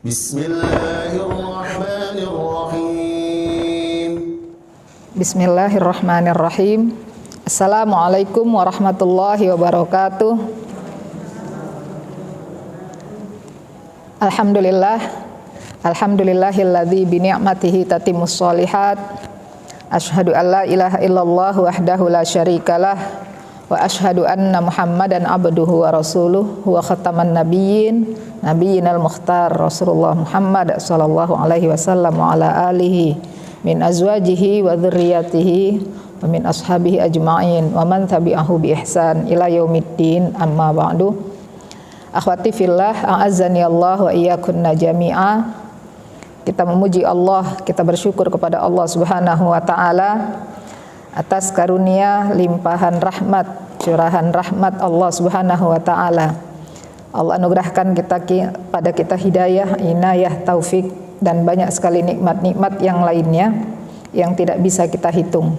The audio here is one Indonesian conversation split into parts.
Bismillahirrahmanirrahim. Bismillahirrahmanirrahim. Assalamualaikum warahmatullahi wabarakatuh. Alhamdulillahilladzi bi ni'matihi tatimmus sholihat. Asyhadu an la ilaha illallah wahdahu la syarikalah wa asyhadu anna Muhammadan abduhu wa rasuluh wa khataman nabiyyin nabiyyinal mukhtar Rasulullah Muhammad sallallahu alaihi wasallam wa ala alihi min azwajihi wa dzurriyyatihi wa min ashabihi ajma'in wa man tabi'ahu bi ihsan ila yaumiddin, amma ba'du. Akhwati fillah, a'azzani Allah wa iyyakunna jami'a. Kita memuji Allah, kita bersyukur kepada Allah Subhanahu wa taala atas karunia limpahan rahmat, curahan rahmat Allah Subhanahu wa taala. Allah anugerahkan pada kita hidayah, inayah, taufik dan banyak sekali nikmat-nikmat yang lainnya yang tidak bisa kita hitung.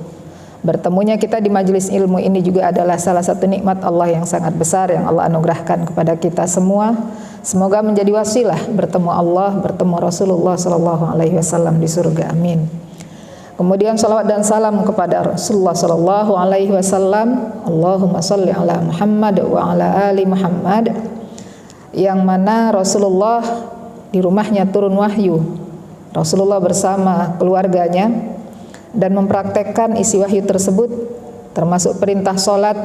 Bertemunya kita di majelis ilmu ini juga adalah salah satu nikmat Allah yang sangat besar yang Allah anugerahkan kepada kita semua. Semoga menjadi wasilah bertemu Allah, bertemu Rasulullah sallallahu alaihi wasallam di surga. Amin. Kemudian salawat dan salam kepada Rasulullah sallallahu alaihi wasallam. Allahumma shalli ala Muhammad wa ala ali Muhammad. Yang mana Rasulullah di rumahnya turun wahyu. Rasulullah bersama keluarganya dan mempraktekkan isi wahyu tersebut, termasuk perintah sholat,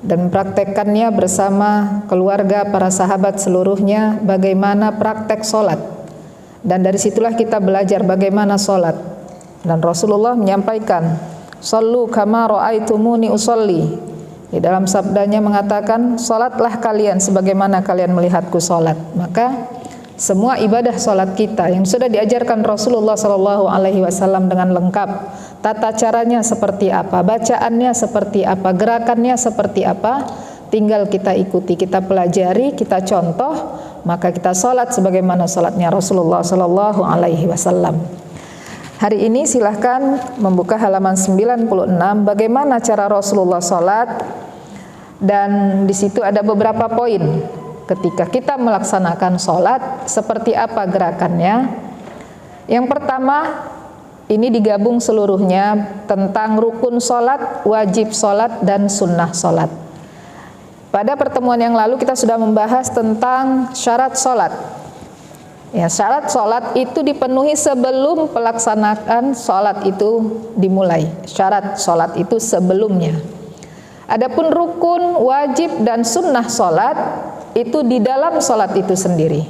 dan mempraktekkannya bersama keluarga, para sahabat seluruhnya, bagaimana praktek sholat. Dan dari situlah kita belajar bagaimana sholat. Dan Rasulullah menyampaikan, "Shallu kama ra'aitumuni usolli." Di dalam sabdanya mengatakan, "Sholatlah kalian sebagaimana kalian melihatku sholat." Maka semua ibadah sholat kita yang sudah diajarkan Rasulullah Sallallahu Alaihi Wasallam dengan lengkap, tata caranya seperti apa, bacaannya seperti apa, gerakannya seperti apa, tinggal kita ikuti, kita pelajari, kita contoh, maka kita sholat sebagaimana sholatnya Rasulullah Sallallahu Alaihi Wasallam. Hari ini silahkan membuka halaman 96, bagaimana cara Rasulullah sholat, dan di situ ada beberapa poin. Ketika kita melaksanakan sholat, seperti apa gerakannya? Yang pertama, ini digabung seluruhnya tentang rukun sholat, wajib sholat, dan sunnah sholat. Pada pertemuan yang lalu kita sudah membahas tentang syarat sholat. Ya, syarat sholat itu dipenuhi sebelum pelaksanaan sholat itu dimulai. Syarat sholat itu sebelumnya. Adapun rukun, wajib, dan sunnah sholat itu di dalam sholat itu sendiri.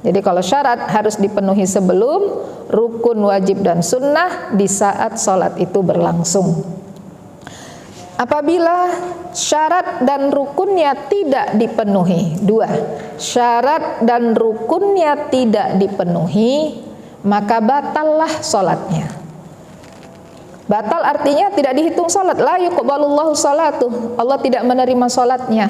Jadi kalau syarat harus dipenuhi sebelum, rukun, wajib, dan sunnah di saat sholat itu berlangsung. Apabila syarat dan rukunnya tidak dipenuhi, dua, syarat dan rukunnya tidak dipenuhi, maka batallah sholatnya. Batal artinya tidak dihitung sholat. La yuqbalullahu sholatuh, Allah tidak menerima sholatnya.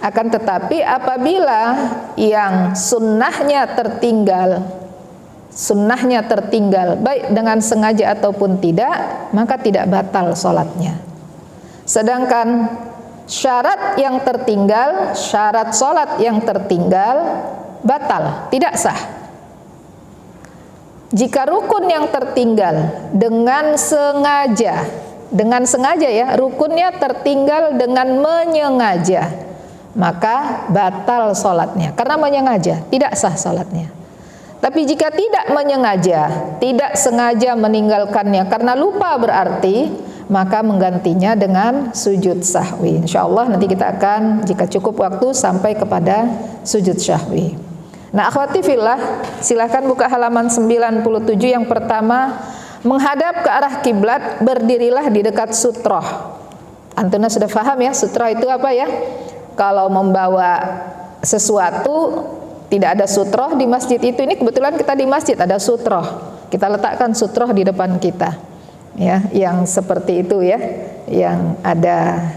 Akan tetapi apabila yang sunnahnya tertinggal baik dengan sengaja ataupun tidak, maka tidak batal sholatnya. Sedangkan syarat sholat yang tertinggal batal, tidak sah. Jika rukun yang tertinggal dengan sengaja ya, rukunnya tertinggal dengan menyengaja, maka batal sholatnya, karena menyengaja, tidak sah sholatnya. Tapi jika tidak menyengaja, tidak sengaja meninggalkannya karena lupa berarti, maka menggantinya dengan sujud sahwi. Insyaallah nanti kita akan, jika cukup waktu, sampai kepada sujud sahwi. Nah, akhwati fillah, silahkan buka halaman 97. Yang pertama, menghadap ke arah kiblat, berdirilah di dekat sutroh. Antuna sudah paham ya, sutroh itu apa ya? Kalau membawa sesuatu tidak ada sutroh di masjid itu, ini kebetulan kita di masjid ada sutroh, kita letakkan sutroh di depan kita ya, yang seperti itu ya, yang ada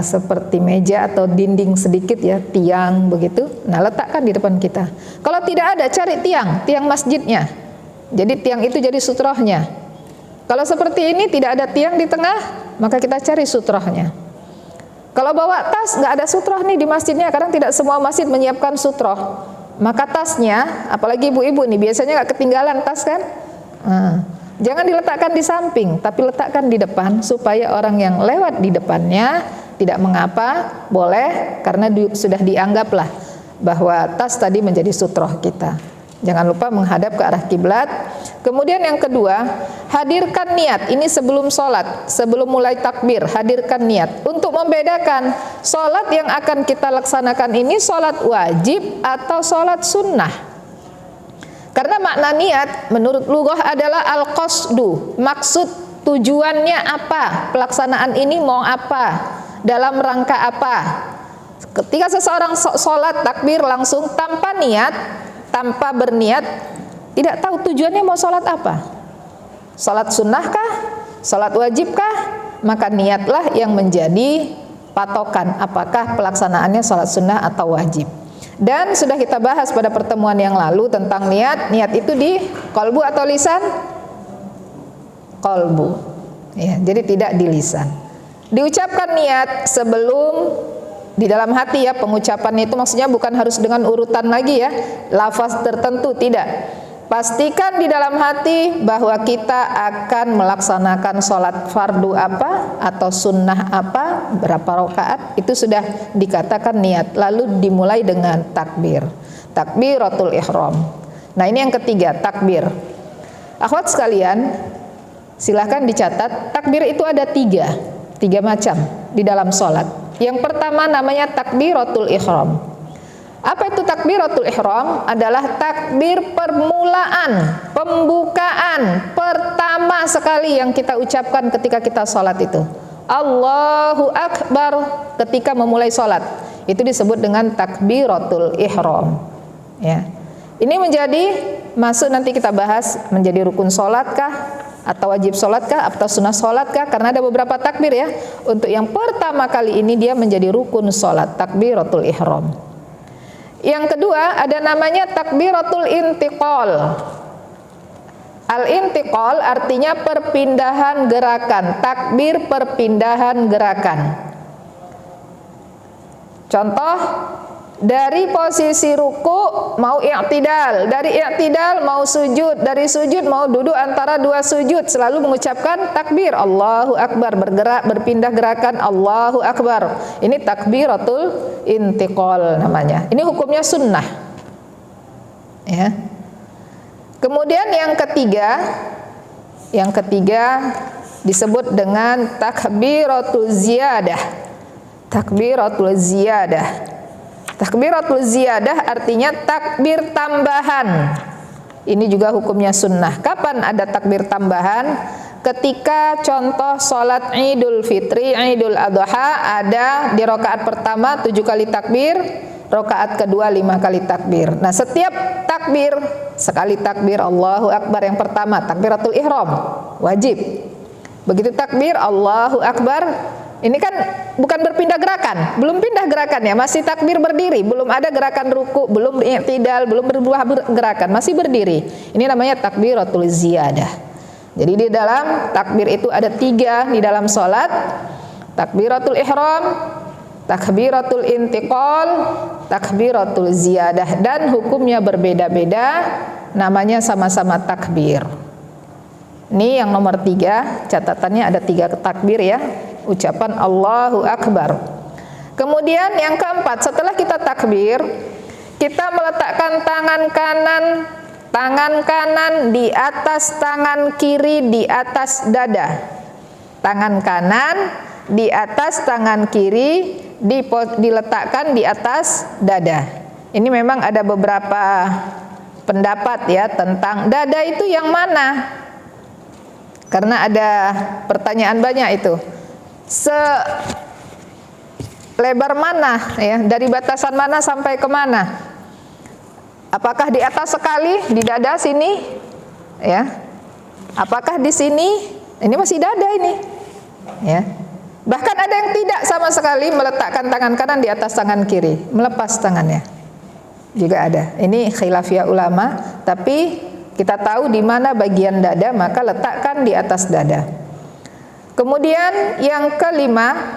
seperti meja atau dinding sedikit ya, tiang begitu. Nah, letakkan di depan kita. Kalau tidak ada, cari tiang masjidnya, jadi tiang itu jadi sutrohnya. Kalau seperti ini tidak ada tiang di tengah, maka kita cari sutrohnya. Kalau bawa tas nggak ada sutroh nih di masjidnya, kadang tidak semua masjid menyiapkan sutroh, maka tasnya, apalagi ibu-ibu nih biasanya nggak ketinggalan tas kan, jangan diletakkan di samping, tapi letakkan di depan supaya orang yang lewat di depannya tidak mengapa, boleh, karena sudah dianggaplah bahwa tas tadi menjadi sutroh kita. Jangan lupa menghadap ke arah kiblat. Kemudian yang kedua, hadirkan niat. Ini sebelum sholat, sebelum mulai takbir, hadirkan niat. Untuk membedakan sholat yang akan kita laksanakan ini sholat wajib atau sholat sunnah. Karena makna niat menurut lughah adalah al-qasdu. Maksud, tujuannya apa? Pelaksanaan ini mau apa? Dalam rangka apa? Ketika seseorang sholat takbir langsung tanpa niat, tanpa berniat, tidak tahu tujuannya mau sholat apa, sholat sunnahkah, sholat wajibkah, maka niatlah yang menjadi patokan apakah pelaksanaannya sholat sunnah atau wajib. Dan sudah kita bahas pada pertemuan yang lalu tentang niat. Niat itu di kolbu atau lisan? Kolbu ya, jadi tidak di lisan. Diucapkan niat sebelum di dalam hati ya, pengucapannya itu maksudnya bukan harus dengan urutan lagi ya, lafaz tertentu, tidak. Pastikan di dalam hati bahwa kita akan melaksanakan sholat fardu apa atau sunnah apa, berapa rakaat, itu sudah dikatakan niat. Lalu dimulai dengan takbir, takbiratul ihram. Nah ini yang ketiga, takbir. Akhwat sekalian, silahkan dicatat, takbir itu ada tiga macam di dalam sholat. Yang pertama namanya takbiratul ihram. Apa itu takbiratul ihram? Adalah takbir permulaan, pembukaan pertama sekali yang kita ucapkan ketika kita sholat itu. Allahu Akbar ketika memulai sholat. Itu disebut dengan takbiratul ihram ya. Ini menjadi, masuk nanti kita bahas menjadi rukun sholatkah atau wajib sholatkah atau sunnah sholatkah, karena ada beberapa takbir ya. Untuk yang pertama kali ini dia menjadi rukun sholat, takbiratul ihram. Yang kedua ada namanya takbiratul intiqal. Al-intiqal artinya perpindahan gerakan, takbir perpindahan gerakan. Contoh, dari posisi ruku mau i'tidal, dari i'tidal mau sujud, dari sujud mau duduk antara dua sujud, selalu mengucapkan takbir Allahu Akbar, bergerak berpindah gerakan Allahu Akbar. Ini takbiratul intiqal namanya. Ini hukumnya sunnah ya. Kemudian yang ketiga disebut dengan takbiratul ziyadah. Takbiratul ziyadah. Takbiratul ziyadah artinya takbir tambahan. Ini juga hukumnya sunnah. Kapan ada takbir tambahan? Ketika contoh sholat Idul Fitri, Idul Adha, ada di rakaat pertama 7 kali takbir, rakaat kedua 5 kali takbir. Nah setiap takbir, sekali takbir Allahu Akbar yang pertama, takbiratul ihram, wajib. Begitu takbir Allahu Akbar, ini kan bukan berpindah gerakan, belum pindah gerakan ya, masih takbir berdiri, belum ada gerakan ruku, belum i'tidal, belum berubah gerakan, masih berdiri. Ini namanya takbiratul ziyadah. Jadi di dalam takbir itu ada 3 di dalam sholat: takbiratul ihram, takbiratul intiqal, takbiratul ziyadah, dan hukumnya berbeda-beda, namanya sama-sama takbir. Ini yang nomor 3, catatannya ada 3 takbir ya, ucapan Allahu Akbar. Kemudian yang keempat, setelah kita takbir, kita meletakkan tangan kanan di atas tangan kiri di atas dada. Tangan kanan di atas tangan kiri diletakkan di atas dada. Ini memang ada beberapa pendapat ya tentang dada itu yang mana. Karena ada pertanyaan banyak itu. Selebar mana ya, dari batasan mana sampai ke mana? Apakah di atas sekali, di dada sini ya? Apakah di sini? Ini masih dada ini ya. Bahkan ada yang tidak sama sekali meletakkan tangan kanan di atas tangan kiri, melepas tangannya juga ada. Ini khilafiyah ulama, tapi kita tahu di mana bagian dada, maka letakkan di atas dada. Kemudian yang kelima,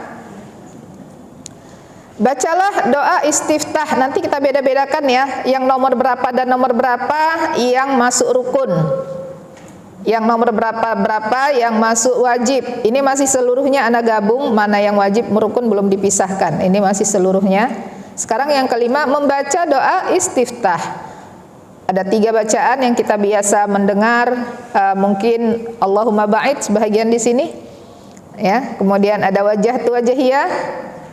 Bacalah doa istiftah. Nanti kita beda-bedakan ya, yang nomor berapa dan nomor berapa yang masuk rukun, yang nomor berapa yang masuk wajib. Ini masih seluruhnya Anda gabung, mana yang wajib merukun belum dipisahkan. Ini masih seluruhnya. Sekarang yang kelima, membaca doa istiftah. Ada 3 bacaan yang kita biasa mendengar, mungkin Allahumma ba'id sebahagian di sini, ya. Kemudian ada wajah tu wajahiyah,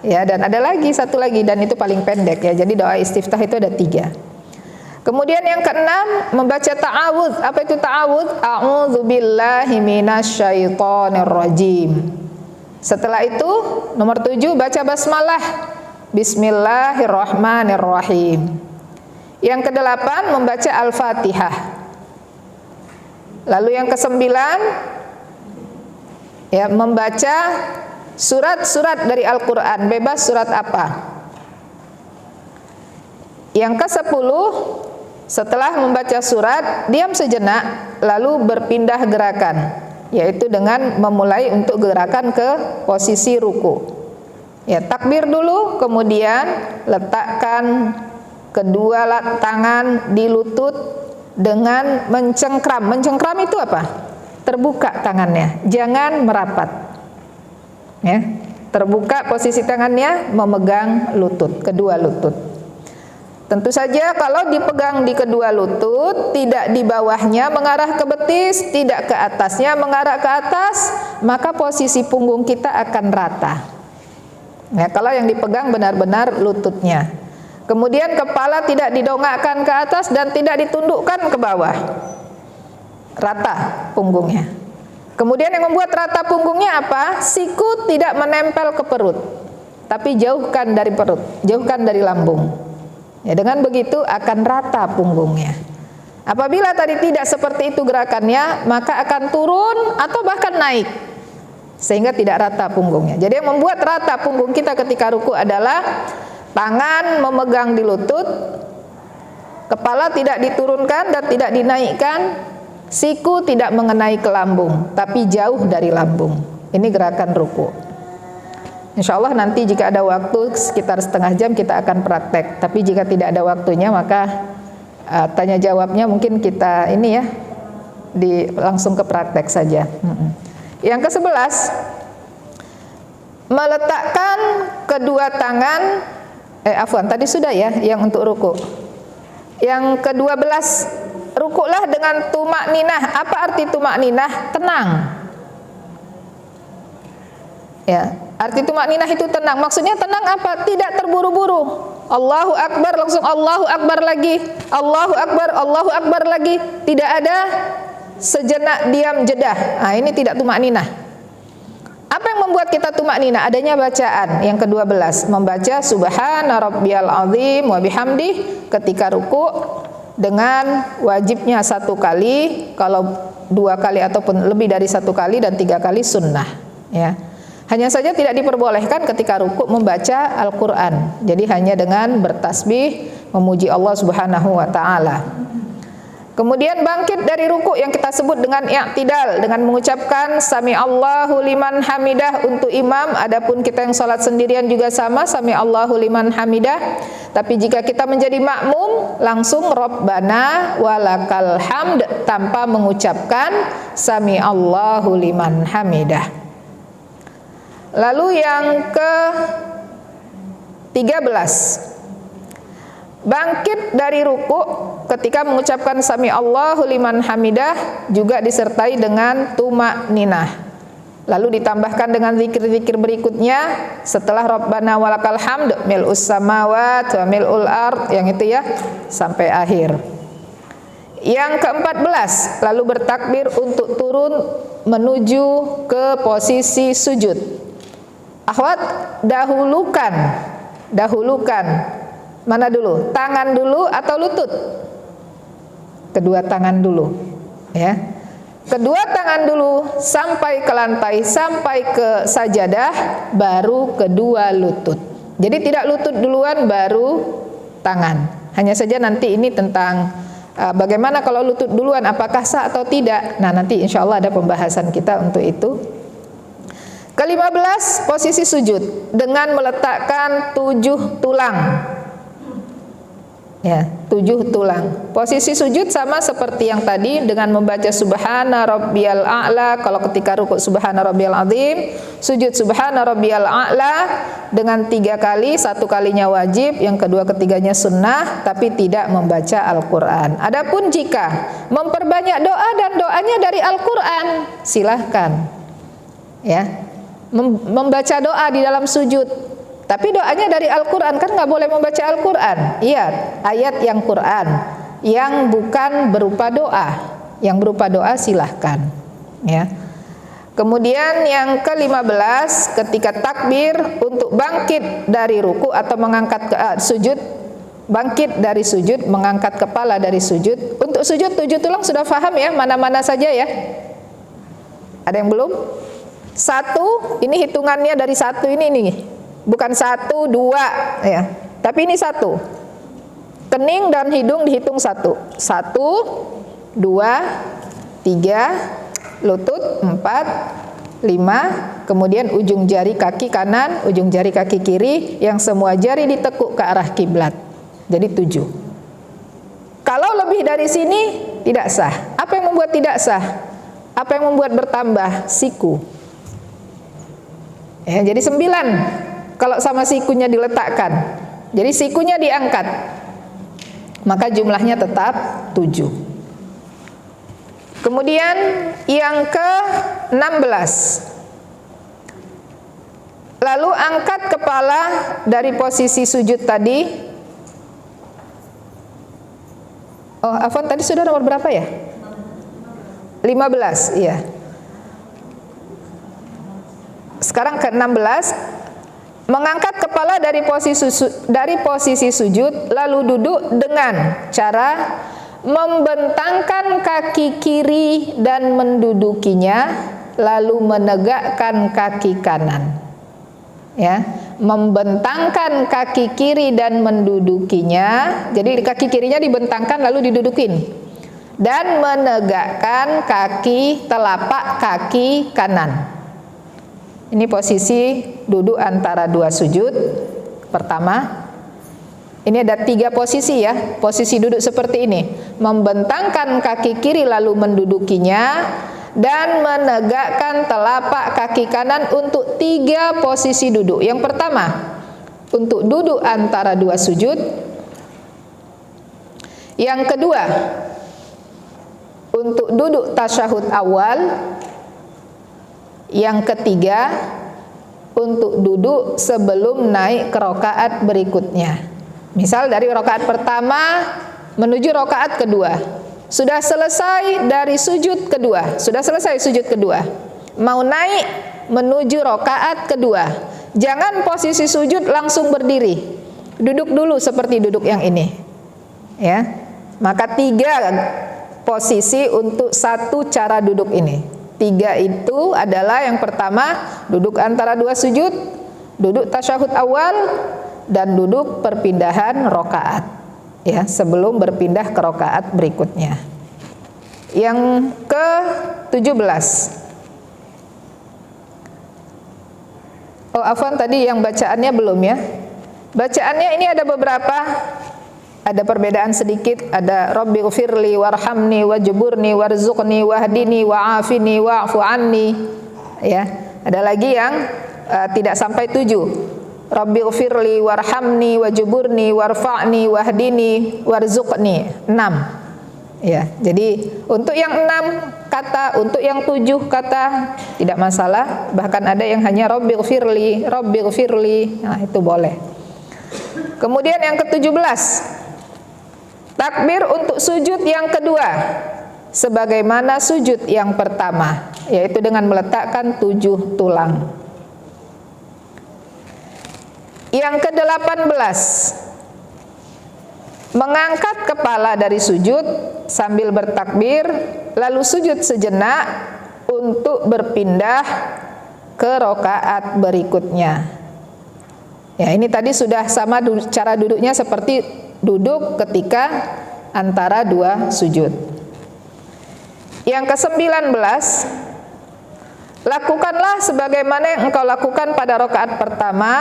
ya, dan ada lagi satu lagi, dan itu paling pendek ya. Jadi doa istiftah itu ada 3. Kemudian yang keenam, membaca ta'awudz. Apa itu ta'awudz? A'udzubillahi minasyaitonir rajim. Setelah itu nomor 7, baca basmalah. Bismillahirrahmanirrahim. Yang ke-8, membaca Al-Fatihah. Lalu yang ke-9, ya, membaca surat-surat dari Al-Quran, bebas surat apa. Yang ke-10, setelah membaca surat, diam sejenak, lalu berpindah gerakan, yaitu dengan memulai untuk gerakan ke posisi ruku. Ya, takbir dulu, kemudian letakkan kedua tangan di lutut dengan mencengkram. Mencengkram itu apa? Terbuka tangannya, jangan merapat. Ya, terbuka posisi tangannya, memegang lutut, kedua lutut. Tentu saja kalau dipegang di kedua lutut, tidak di bawahnya mengarah ke betis, tidak ke atasnya mengarah ke atas, maka posisi punggung kita akan rata. Ya, kalau yang dipegang benar-benar lututnya. Kemudian kepala tidak didongakkan ke atas dan tidak ditundukkan ke bawah. Rata punggungnya. Kemudian yang membuat rata punggungnya apa? Siku tidak menempel ke perut, tapi jauhkan dari perut, jauhkan dari lambung. Ya, dengan begitu akan rata punggungnya. Apabila tadi tidak seperti itu gerakannya, maka akan turun atau bahkan naik, sehingga tidak rata punggungnya. Jadi yang membuat rata punggung kita ketika ruku adalah tangan memegang di lutut, kepala tidak diturunkan dan tidak dinaikkan, siku tidak mengenai ke lambung, tapi jauh dari lambung. Ini gerakan ruku. Insya Allah nanti jika ada waktu sekitar setengah jam kita akan praktek. Tapi jika tidak ada waktunya, maka tanya jawabnya mungkin kita ini ya, langsung ke praktek saja. Yang ke-11, meletakkan kedua tangan. Afwan, tadi sudah ya yang untuk ruku. Yang ke-12, rukuklah dengan tumak ninah. Apa arti tumak ninah? Tenang. Ya, arti tumak ninah itu tenang. Maksudnya tenang apa? Tidak terburu-buru. Allahu Akbar langsung Allahu Akbar lagi, Allahu Akbar lagi. Tidak ada sejenak diam jeda. Nah, ini tidak tumak ninah. Apa yang membuat kita tumak nina? Adanya bacaan. Yang ke-12, membaca subhana rabbiyal azim wa bihamdih ketika ruku, dengan wajibnya 1 kali, kalau 2 kali ataupun lebih dari 1 kali, dan 3 kali sunnah. Ya, hanya saja tidak diperbolehkan ketika ruku membaca Al-Quran. Jadi hanya dengan bertasbih, memuji Allah Subhanahu wa Ta'ala. Kemudian bangkit dari ruku yang kita sebut dengan i'tidal, dengan mengucapkan sami Allahu liman hamidah untuk imam. Adapun kita yang salat sendirian juga sama, sami Allahu liman hamidah. Tapi jika kita menjadi makmum, langsung Rabbana walakal hamd tanpa mengucapkan sami Allahu liman hamidah. Lalu yang ke-13, bangkit dari ruku ketika mengucapkan sami Allahu liman hamidah juga disertai dengan tumak ninah. Lalu ditambahkan dengan zikir-zikir berikutnya setelah Rabbana walakal hamd, mil'us samawat wa mil'ul ard, yang itu ya, sampai akhir. Yang ke-14, lalu bertakbir untuk turun menuju ke posisi sujud. Akhwat, dahulukan mana dulu? Tangan dulu atau lutut? Kedua tangan dulu, ya. Kedua tangan dulu sampai ke lantai, sampai ke sajadah, baru kedua lutut. Jadi tidak lutut duluan baru tangan. Hanya saja nanti ini tentang bagaimana kalau lutut duluan, apakah sah atau tidak. Nah, nanti insya Allah ada pembahasan kita untuk itu. Ke-15 posisi sujud dengan meletakkan 7 tulang. Ya, 7 tulang. Posisi sujud sama seperti yang tadi dengan membaca subhana rabbiyal a'la. Kalau ketika rukuk subhana rabbiyal azim, sujud subhana rabbiyal a'la dengan 3 kali, 1 kalinya wajib, yang kedua ketiganya sunnah, tapi tidak membaca Al-Quran. Adapun jika memperbanyak doa dan doanya dari Al-Quran, silahkan ya, membaca doa di dalam sujud. Tapi doanya dari Al-Quran, kan nggak boleh membaca Al-Quran. Iya, ayat yang Quran, yang bukan berupa doa. Yang berupa doa silahkan. Ya. Kemudian yang ke-15, ketika takbir untuk bangkit dari ruku atau mengangkat sujud, bangkit dari sujud, mengangkat kepala dari sujud. Untuk sujud 7 tulang sudah paham ya, mana-mana saja ya. Ada yang belum? 1, ini hitungannya dari 1 ini nih. Bukan 1, 2 ya, tapi ini 1. Kening dan hidung dihitung 1. 1, 2, 3, lutut 4, 5, kemudian ujung jari kaki kanan, ujung jari kaki kiri, yang semua jari ditekuk ke arah kiblat. Jadi 7. Kalau lebih dari sini tidak sah. Apa yang membuat tidak sah? Apa yang membuat bertambah? Siku. Ya, jadi 9. Kalau sama sikunya diletakkan, jadi sikunya diangkat, maka jumlahnya tetap 7. Kemudian yang ke-16, lalu angkat kepala dari posisi sujud tadi. Oh, afwan, tadi sudah nomor berapa ya? 15, iya. Sekarang ke-16, mengangkat kepala dari posisi sujud, lalu duduk dengan cara membentangkan kaki kiri dan mendudukinya, lalu menegakkan kaki kanan. Ya, membentangkan kaki kiri dan mendudukinya. Jadi kaki kirinya dibentangkan lalu didudukin. Dan menegakkan telapak kaki kanan. Ini posisi duduk antara 2 sujud. Pertama, ini ada 3 posisi ya. Posisi duduk seperti ini, membentangkan kaki kiri lalu mendudukinya, dan menegakkan telapak kaki kanan untuk 3 posisi duduk. Yang pertama, untuk duduk antara 2 sujud. Yang kedua, untuk duduk tasyahud awal. Yang ketiga, untuk duduk sebelum naik ke rakaat berikutnya. Misal dari rakaat pertama menuju rakaat kedua, sudah selesai dari sujud kedua, mau naik menuju rakaat kedua, jangan posisi sujud langsung berdiri, duduk dulu seperti duduk yang ini ya. Maka 3 posisi untuk 1 cara duduk ini. 3 itu adalah yang pertama, duduk antara 2 sujud, duduk tasyahud awal, dan duduk perpindahan rakaat ya, sebelum berpindah ke rakaat berikutnya. Yang ke-17, oh afwan, tadi yang bacaannya belum ya. Bacaannya ini ada beberapa, ada perbedaan sedikit. Ada Rabbighfirli warhamni wajburni warzuqni wahdini wa'afini wa'fu anni ya. Ada lagi yang tidak sampai 7. Rabbighfirli warhamni wajburni warfa'ni wahdini warzuqni, 6 ya. Jadi untuk yang 6 kata, untuk yang 7 kata tidak masalah. Bahkan ada yang hanya Rabbighfirli, nah itu boleh. Kemudian yang ke-17, takbir untuk sujud yang kedua sebagaimana sujud yang pertama, yaitu dengan meletakkan 7 tulang. Yang ke-18, mengangkat kepala dari sujud sambil bertakbir, lalu sujud sejenak untuk berpindah ke rakaat berikutnya. Ya, ini tadi sudah sama cara duduknya seperti duduk ketika antara 2 sujud. Yang ke-19, Lakukanlah sebagaimana yang engkau lakukan pada rakaat pertama,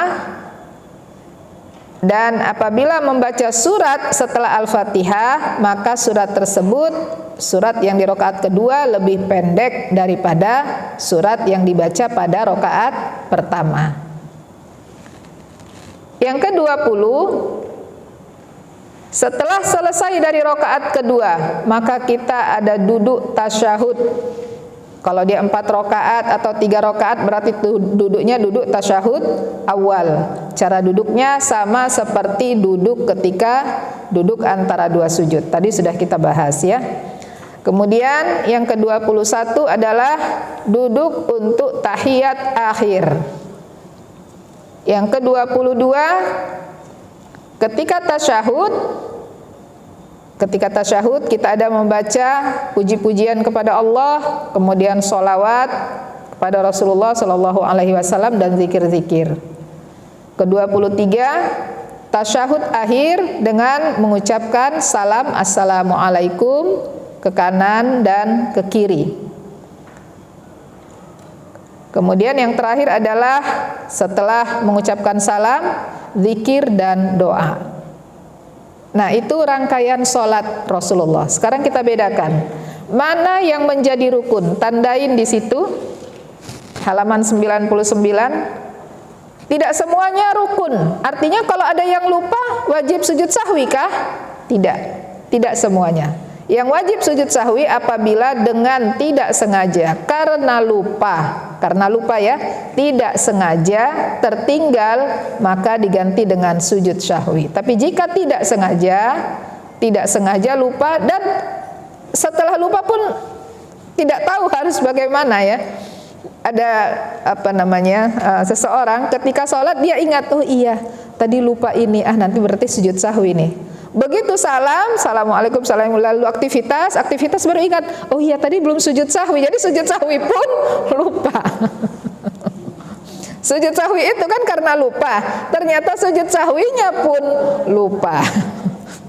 dan apabila membaca surat setelah Al-Fatihah, maka surat tersebut, surat yang di rakaat kedua lebih pendek daripada surat yang dibaca pada rakaat pertama. Yang ke-20, setelah selesai dari rakaat kedua, maka kita ada duduk tasyahud. Kalau dia 4 rakaat atau 3 rakaat berarti duduknya duduk tasyahud awal. Cara duduknya sama seperti duduk ketika duduk antara 2 sujud. Tadi sudah kita bahas ya. Kemudian yang ke-21 adalah duduk untuk tahiyat akhir. Yang ke-22, ketika tasyahud kita ada membaca puji-pujian kepada Allah, kemudian sholawat kepada Rasulullah Shallallahu Alaihi Wasallam dan zikir-zikir. Ke-23, tasyahud akhir dengan mengucapkan salam assalamualaikum ke kanan dan ke kiri. Kemudian yang terakhir adalah setelah mengucapkan salam, zikir dan doa. Nah, itu rangkaian sholat Rasulullah. Sekarang kita bedakan mana yang menjadi rukun. Tandain di situ halaman 99. Tidak semuanya rukun. Artinya kalau ada yang lupa wajib sujud sahwi kah? Tidak semuanya. Yang wajib sujud sahwi apabila dengan tidak sengaja, karena lupa ya, tidak sengaja tertinggal, maka diganti dengan sujud sahwi. Tapi jika tidak sengaja lupa, dan setelah lupa pun tidak tahu harus bagaimana ya. Ada seseorang ketika sholat dia ingat, oh iya tadi lupa ini, nanti berarti sujud sahwi nih. Begitu salam, assalamualaikum, lalu aktivitas baru ingat, oh iya tadi belum sujud sahwi, jadi sujud sahwi pun lupa. Sujud sahwi itu kan karena lupa, ternyata sujud sahwinya pun lupa.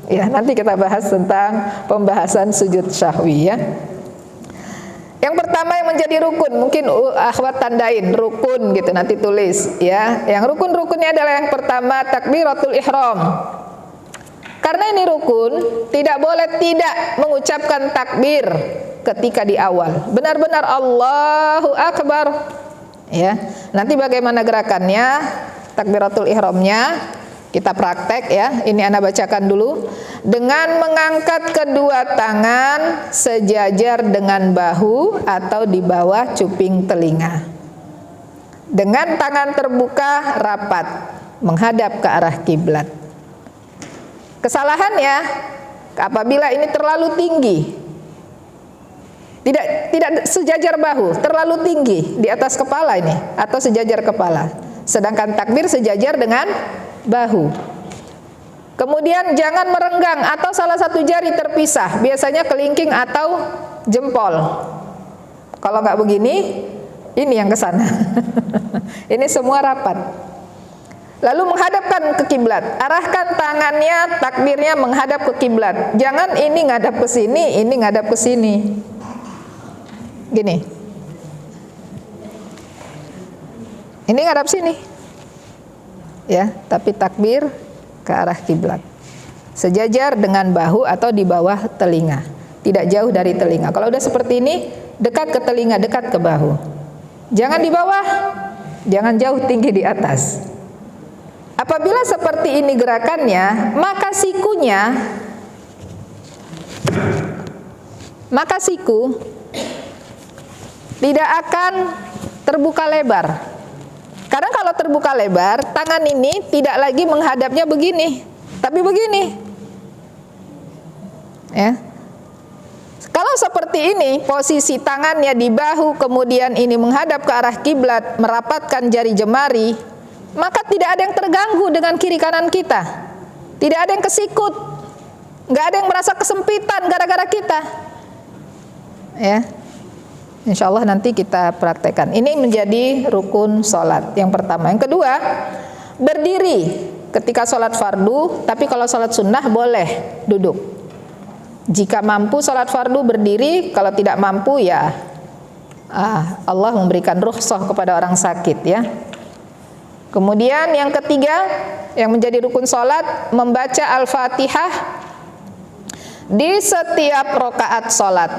Ya, nanti kita bahas tentang pembahasan sujud sahwi ya. Yang pertama yang menjadi rukun, mungkin akhwat tandain rukun gitu, nanti tulis ya. Yang rukun-rukunnya adalah yang pertama takbiratul ihram. Karena ini rukun, tidak boleh tidak mengucapkan takbir ketika di awal. Benar-benar Allahu Akbar. Ya. Nanti bagaimana gerakannya? Takbiratul ihramnya kita praktek ya. Ini Anda bacakan dulu. Dengan mengangkat kedua tangan sejajar dengan bahu atau di bawah cuping telinga. Dengan tangan terbuka rapat menghadap ke arah kiblat. Kesalahannya apabila ini terlalu tinggi, tidak sejajar bahu, terlalu tinggi di atas kepala ini atau sejajar kepala, sedangkan takbir sejajar dengan bahu. Kemudian jangan merenggang atau salah satu jari terpisah, biasanya kelingking atau jempol. Kalau nggak begini, ini yang ke sana. Ini semua rapat. Lalu menghadapkan ke kiblat, arahkan tangannya, takbirnya menghadap ke kiblat. Jangan ini ngadap ke sini, ini ngadap ke sini. Gini. Ini ngadap sini. Ya, tapi takbir ke arah kiblat. Sejajar dengan bahu atau di bawah telinga. Tidak jauh dari telinga. Kalau udah seperti ini, dekat ke telinga, dekat ke bahu. Jangan di bawah, jangan jauh tinggi di atas. Apabila seperti ini gerakannya, maka siku tidak akan terbuka lebar. Karena kalau terbuka lebar, tangan ini tidak lagi menghadapnya begini, tapi begini. Ya. Kalau seperti ini, posisi tangannya di bahu, kemudian ini menghadap ke arah kiblat, merapatkan jari jemari, maka tidak ada yang terganggu dengan kiri kanan kita. Tidak ada yang kesikut. Nggak ada yang merasa kesempitan gara-gara kita. Ya. Insya Allah nanti kita praktekkan. Ini menjadi rukun sholat yang pertama. Yang kedua, berdiri ketika sholat fardu. Tapi kalau sholat sunnah boleh duduk. Jika mampu sholat fardu berdiri, kalau tidak mampu ya Allah memberikan rukhsah kepada orang sakit ya. Kemudian yang ketiga yang menjadi rukun salat, membaca Al-Fatihah di setiap rakaat salat.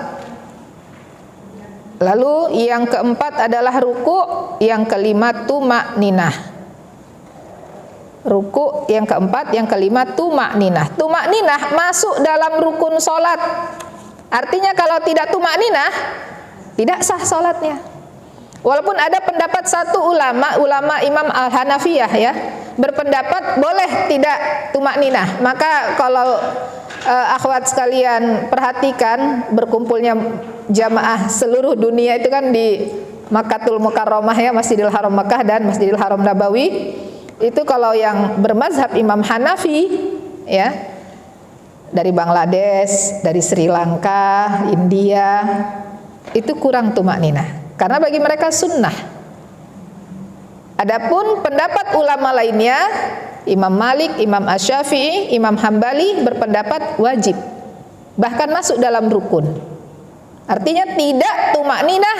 Lalu yang keempat adalah ruku, yang kelima tumakninah. Ruku yang keempat, yang kelima tumakninah. Tumakninah masuk dalam rukun salat. Artinya kalau tidak tumakninah tidak sah salatnya. Walaupun ada pendapat satu ulama Imam Al-Hanafiyah ya, berpendapat boleh tidak tumakninah. Maka kalau akhwat sekalian perhatikan, berkumpulnya jamaah seluruh dunia itu kan di Makkatul Mukarramah ya, Masjidil Haram Makkah dan Masjidil Haram Nabawi. Itu kalau yang bermazhab Imam Hanafi ya, dari Bangladesh, dari Sri Lanka, India, itu kurang tumakninah karena bagi mereka sunnah. Adapun pendapat ulama lainnya, Imam Malik, Imam Asy-Syafi'i, Imam Hambali berpendapat wajib, bahkan masuk dalam rukun. Artinya tidak tumakninah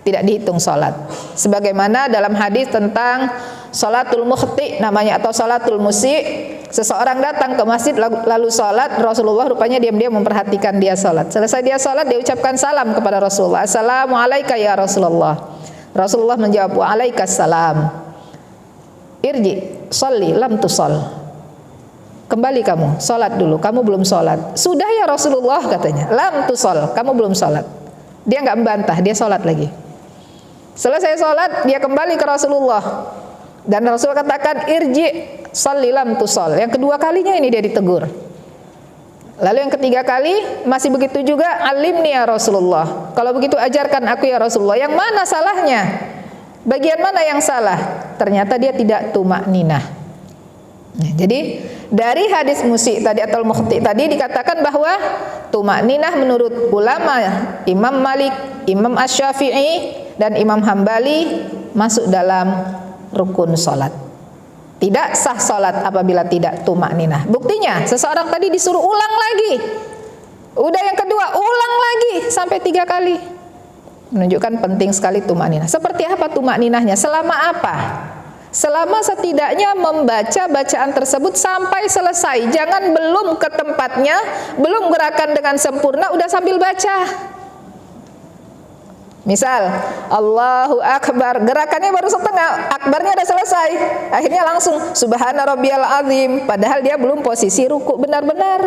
tidak dihitung salat. Sebagaimana dalam hadis tentang salatul mukhti namanya, atau salatul musi'. Seseorang datang ke masjid lalu salat, Rasulullah rupanya diam-diam memperhatikan dia salat. Selesai dia salat, dia ucapkan salam kepada Rasulullah. Assalamualaikum ya Rasulullah. Rasulullah menjawab wa alaikassalam. Irji, sholli lam tusol. Kembali kamu, salat dulu, kamu belum salat. Sudah ya Rasulullah katanya. Lam tusol, kamu belum salat. Dia enggak membantah, dia salat lagi. Selesai salat, dia kembali ke Rasulullah. Dan Rasul katakan irji sholli lam tusol. Yang kedua kalinya ini dia ditegur. Lalu yang ketiga kali masih begitu juga, alimni ya Rasulullah. Kalau begitu ajarkan aku ya Rasulullah. Yang mana salahnya? Bagian mana yang salah? Ternyata dia tidak tumakninah. Jadi dari hadis musi tadi atau mukhti tadi dikatakan bahwa tumakninah menurut ulama Imam Malik, Imam Asy-Syafi'i dan Imam Hambali masuk dalam rukun salat. Tidak sah salat apabila tidak tumakninah. Buktinya seseorang tadi disuruh ulang lagi. Udah yang kedua ulang lagi sampai 3 kali. Menunjukkan penting sekali tumakninah. Seperti apa tumakninahnya? Selama apa? Selama setidaknya membaca bacaan tersebut sampai selesai. Jangan belum ke tempatnya, belum gerakan dengan sempurna udah sambil baca. Misal Allahu Akbar, gerakannya baru setengah, akbarnya udah selesai, akhirnya langsung Subhana Rabbiyal Azim, padahal dia belum posisi ruku benar-benar.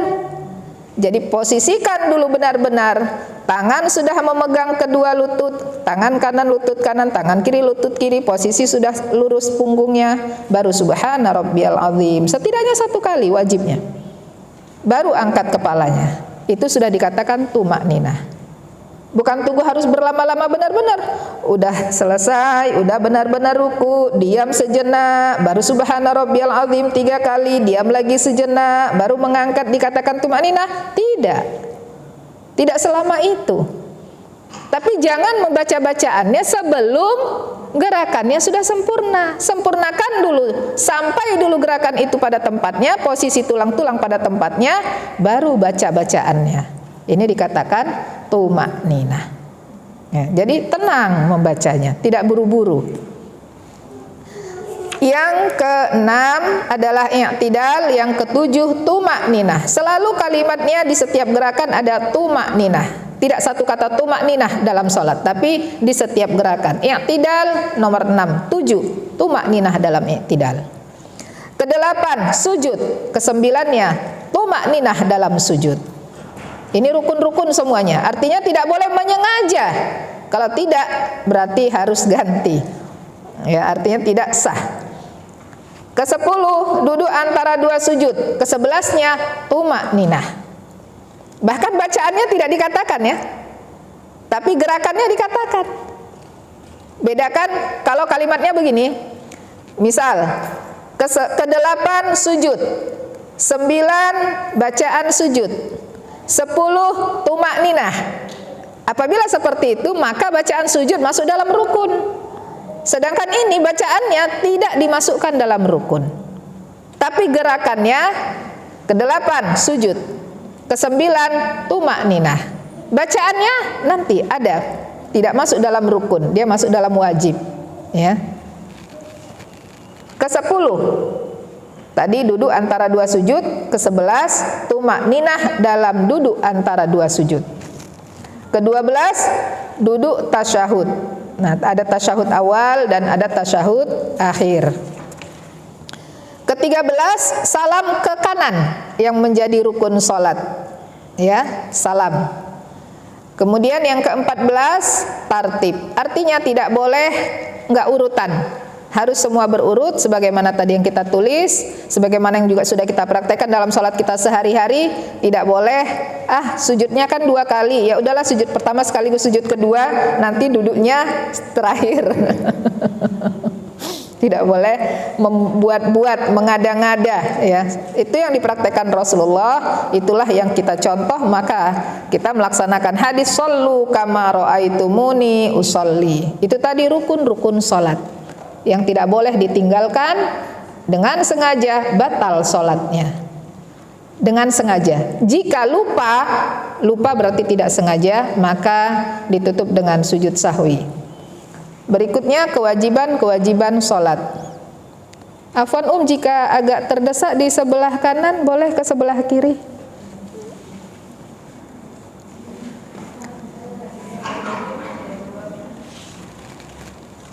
Jadi posisikan dulu benar-benar. Tangan sudah memegang kedua lutut, tangan kanan lutut kanan, tangan kiri lutut kiri, posisi sudah lurus punggungnya, baru Subhana Rabbiyal Azim. Setidaknya 1 kali wajibnya. Baru angkat kepalanya. Itu sudah dikatakan tumakninah. Bukan tunggu harus berlama-lama benar-benar. Udah selesai, udah benar-benar ruku, diam sejenak, baru Subhana Rabbiyal Azim 3 kali, diam lagi sejenak, baru mengangkat dikatakan tumakninah. Tidak. Tidak selama itu. Tapi jangan membaca bacaannya sebelum gerakannya sudah sempurna. Sempurnakan dulu, sampai dulu gerakan itu pada tempatnya, posisi tulang-tulang pada tempatnya, baru baca bacaannya. Ini dikatakan tumakninah. Ya, jadi tenang membacanya, tidak buru-buru. Yang keenam adalah i'tidal, yang ketujuh tumakninah. Selalu kalimatnya di setiap gerakan ada tumakninah. Tidak satu kata tumakninah dalam salat, tapi di setiap gerakan. I'tidal nomor 6, 7 tumakninah dalam i'tidal. Kedelapan sujud, kesembilannya tumakninah dalam sujud. Ini rukun-rukun semuanya. Artinya tidak boleh menyengaja. Kalau tidak berarti harus ganti. Ya, artinya tidak sah. Ke-10 duduk antara 2 sujud. Ke-11-nya tumakninah. Bahkan bacaannya tidak dikatakan ya. Tapi gerakannya dikatakan. Bedakan kalau kalimatnya begini. Misal ke-8 sujud. 9 bacaan sujud. 10 tumakninah. Apabila seperti itu, maka bacaan sujud masuk dalam rukun. Sedangkan ini bacaannya tidak dimasukkan dalam rukun. Tapi gerakannya ke-8 sujud, ke-9 tumakninah. Bacaannya nanti ada tidak masuk dalam rukun, dia masuk dalam wajib, ya. Ke-10, tadi duduk antara dua sujud. Ke-11, tumakninah dalam duduk antara dua sujud. Ke-12, duduk tasyahud. Nah, ada tasyahud awal dan ada tasyahud akhir. Ke-13, salam ke kanan yang menjadi rukun salat. Ya, salam. Kemudian yang ke-14, tartib. Artinya tidak boleh enggak urutan. Harus semua berurut sebagaimana tadi yang kita tulis, sebagaimana yang juga sudah kita praktekkan dalam sholat kita sehari-hari. Tidak boleh, sujudnya kan 2 kali, ya udahlah sujud pertama sekaligus sujud kedua, nanti duduknya terakhir. Tidak boleh membuat-buat, mengada-ngada, ya. Itu yang dipraktekkan Rasulullah, itulah yang kita contoh, maka kita melaksanakan hadis shollu kama ra'aitumuni usolli. Itu tadi rukun-rukun salat yang tidak boleh ditinggalkan. Dengan sengaja batal salatnya. Dengan sengaja. Jika lupa berarti tidak sengaja, maka ditutup dengan sujud sahwi. Berikutnya kewajiban salat. Afwan jika agak terdesak di sebelah kanan, boleh ke sebelah kiri.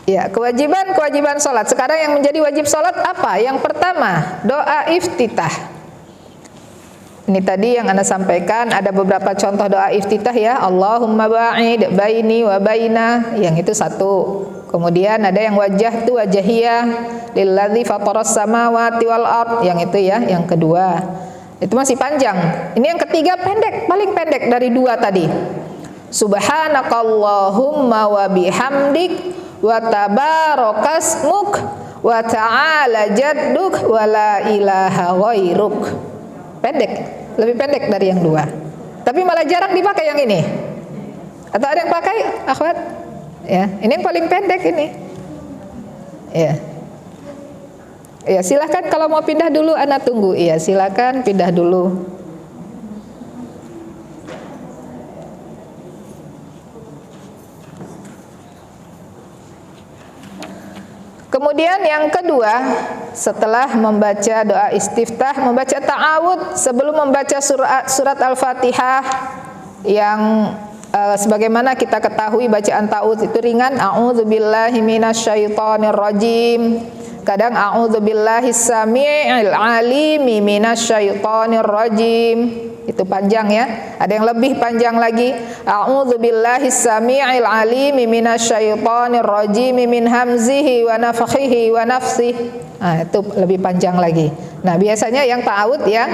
Ya, kewajiban salat. Sekarang yang menjadi wajib salat apa? Yang pertama, doa iftitah. Ini tadi yang Anda sampaikan, ada beberapa contoh doa iftitah, ya. Allahumma ba'id baini wa baina, yang itu satu. Kemudian ada yang wajahiyah lilladzi fataras samawati wal ard, yang itu, ya, yang kedua. Itu masih panjang. Ini yang ketiga pendek, paling pendek dari 2 tadi. Subhanakallahumma wa bihamdik wa tabarakasmuk wa ta'ala jadduk wa la ilaha ghairuk. Pendek, lebih pendek dari yang 2. Tapi malah jarang dipakai yang ini. Atau ada yang pakai, akhwat? Ya, ini yang paling pendek ini. Ya. Ya, silakan kalau mau pindah dulu, Ana tunggu. Iya, silakan pindah dulu. Kemudian yang kedua, setelah membaca doa istiftah, membaca ta'awud sebelum membaca surat Al-Fatihah, yang sebagaimana kita ketahui bacaan ta'awud itu ringan. A'udzubillahi minasyaitonirrajim. Kadang a'udzubillahis samii'il 'alimi minasyaitonirrajim. Itu panjang, ya. Ada yang lebih panjang lagi. A'udzubillahis samii'il 'alimi minasyaitonirrajim min hamzihi wa nafthihi wa nafsihi. Nah, itu lebih panjang lagi. Nah, biasanya yang ta'awud yang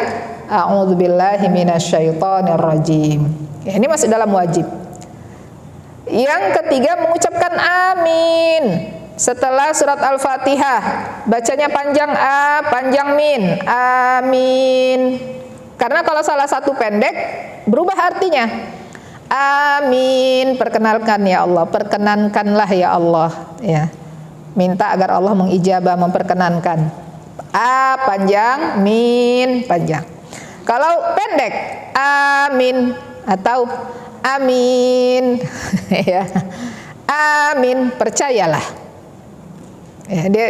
a'udzubillahi minasyaitonirrajim. Ya, ini masuk dalam wajib. Yang ketiga, mengucapkan amin setelah surat Al-Fatihah. Bacanya panjang a, panjang min. Amin. Karena kalau salah satu pendek, berubah artinya. Amin, perkenalkan ya Allah, perkenankanlah ya Allah, ya. Minta agar Allah mengijabah, memperkenankan. A panjang, min panjang. Kalau pendek, amin atau amin. Ya. Amin, percayalah. Ya, dia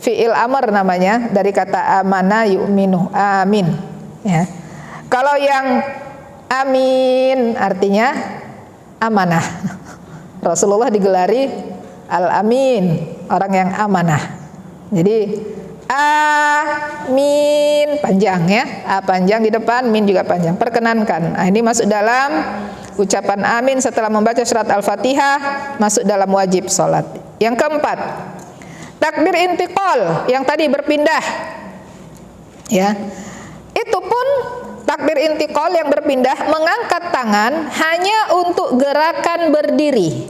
fi'il amr namanya, dari kata amana yu'minu, amin. Ya. Kalau yang amin artinya amanah. Rasulullah digelari al-amin, orang yang amanah. Jadi amin panjang, ya. A panjang di depan, min juga panjang. Perkenankan. Nah, ini masuk dalam ucapan amin setelah membaca surat Al-Fatihah, masuk dalam wajib salat. Yang keempat, takbir intiqal yang tadi berpindah. Ya. Itu pun takbir intiqal yang berpindah, mengangkat tangan hanya untuk gerakan berdiri.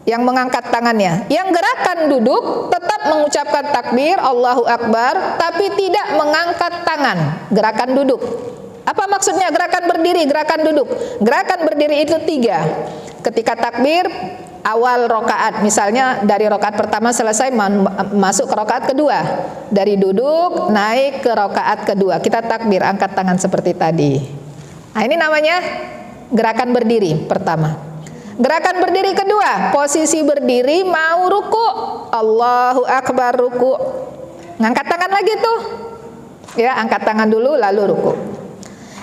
Yang mengangkat tangannya, yang gerakan duduk tetap mengucapkan takbir Allahu Akbar, tapi tidak mengangkat tangan, gerakan duduk. Apa maksudnya gerakan berdiri, gerakan duduk? Gerakan berdiri itu 3. Ketika takbir awal rokaat, misalnya dari rokaat pertama selesai masuk ke rokaat kedua, dari duduk naik ke rokaat kedua, kita takbir angkat tangan seperti tadi. Nah, ini namanya gerakan berdiri pertama. Gerakan berdiri kedua, posisi berdiri mau ruku, Allahu Akbar ruku. Ngangkat tangan lagi tuh. Ya, angkat tangan dulu lalu ruku.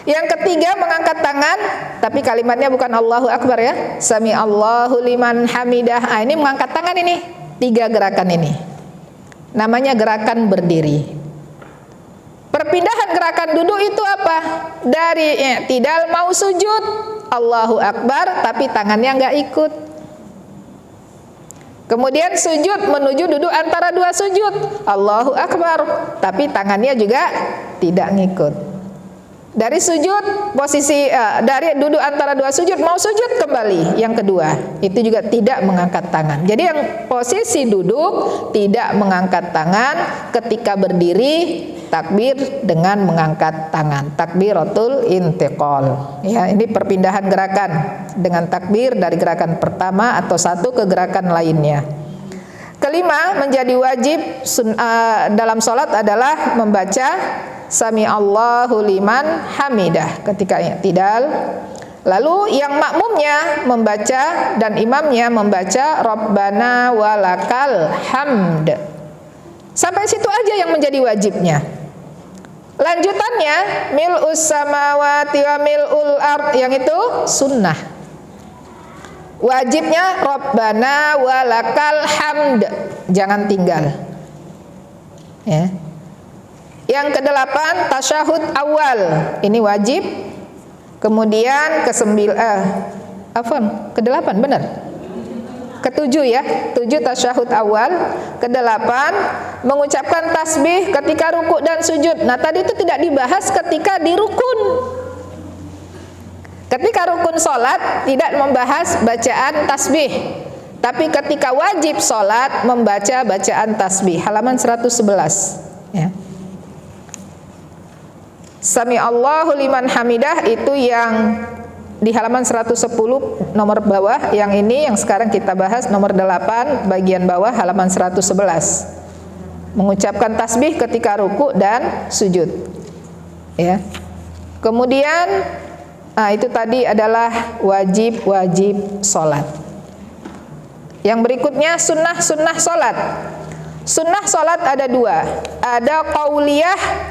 Yang ketiga mengangkat tangan, tapi kalimatnya bukan Allahu Akbar ya. Sami Allahu liman hamidah. Ini mengangkat tangan ini. 3 gerakan ini. Namanya gerakan berdiri. Perpindahan gerakan duduk itu apa? Dari i'tidal mau sujud, Allahu Akbar, tapi tangannya nggak ikut. Kemudian sujud menuju duduk antara 2 sujud, Allahu Akbar, tapi tangannya juga tidak ngikut. Dari sujud posisi dari duduk antara 2 sujud mau sujud kembali, yang kedua itu juga tidak mengangkat tangan. Jadi yang posisi duduk tidak mengangkat tangan, ketika berdiri takbir dengan mengangkat tangan, takbiratul intiqal. Ya, ini perpindahan gerakan dengan takbir dari gerakan pertama atau satu ke gerakan lainnya. Kelima, menjadi wajib dalam sholat adalah membaca Sami Allahu liman hamidah ketika i'tidal. Lalu yang makmumnya membaca dan imamnya membaca Rabbana walakal hamd. Sampai situ aja yang menjadi wajibnya. Lanjutannya mil'us samawati wa mil'ul ard, yang itu sunnah. Wajibnya Rabbana walakal hamd, jangan tinggal. Ya. Yang ke-8 tasyahud awal, ini wajib. Kemudian ke-8 benar. Ke-7 ya, 7 tasyahud awal. Ke-8 mengucapkan tasbih ketika ruku dan sujud. Nah, tadi itu tidak dibahas ketika di rukun. Ketika rukun sholat tidak membahas bacaan tasbih, tapi ketika wajib sholat membaca bacaan tasbih. Halaman 111 ya. Sami Allahu liman hamidah itu yang di halaman 110 nomor bawah, yang ini yang sekarang kita bahas nomor 8 bagian bawah halaman 111. Mengucapkan tasbih ketika ruku dan sujud. Ya. Kemudian itu tadi adalah wajib-wajib sholat. Yang berikutnya sunnah-sunnah sholat. Sunnah sholat ada 2. Ada qauliyah,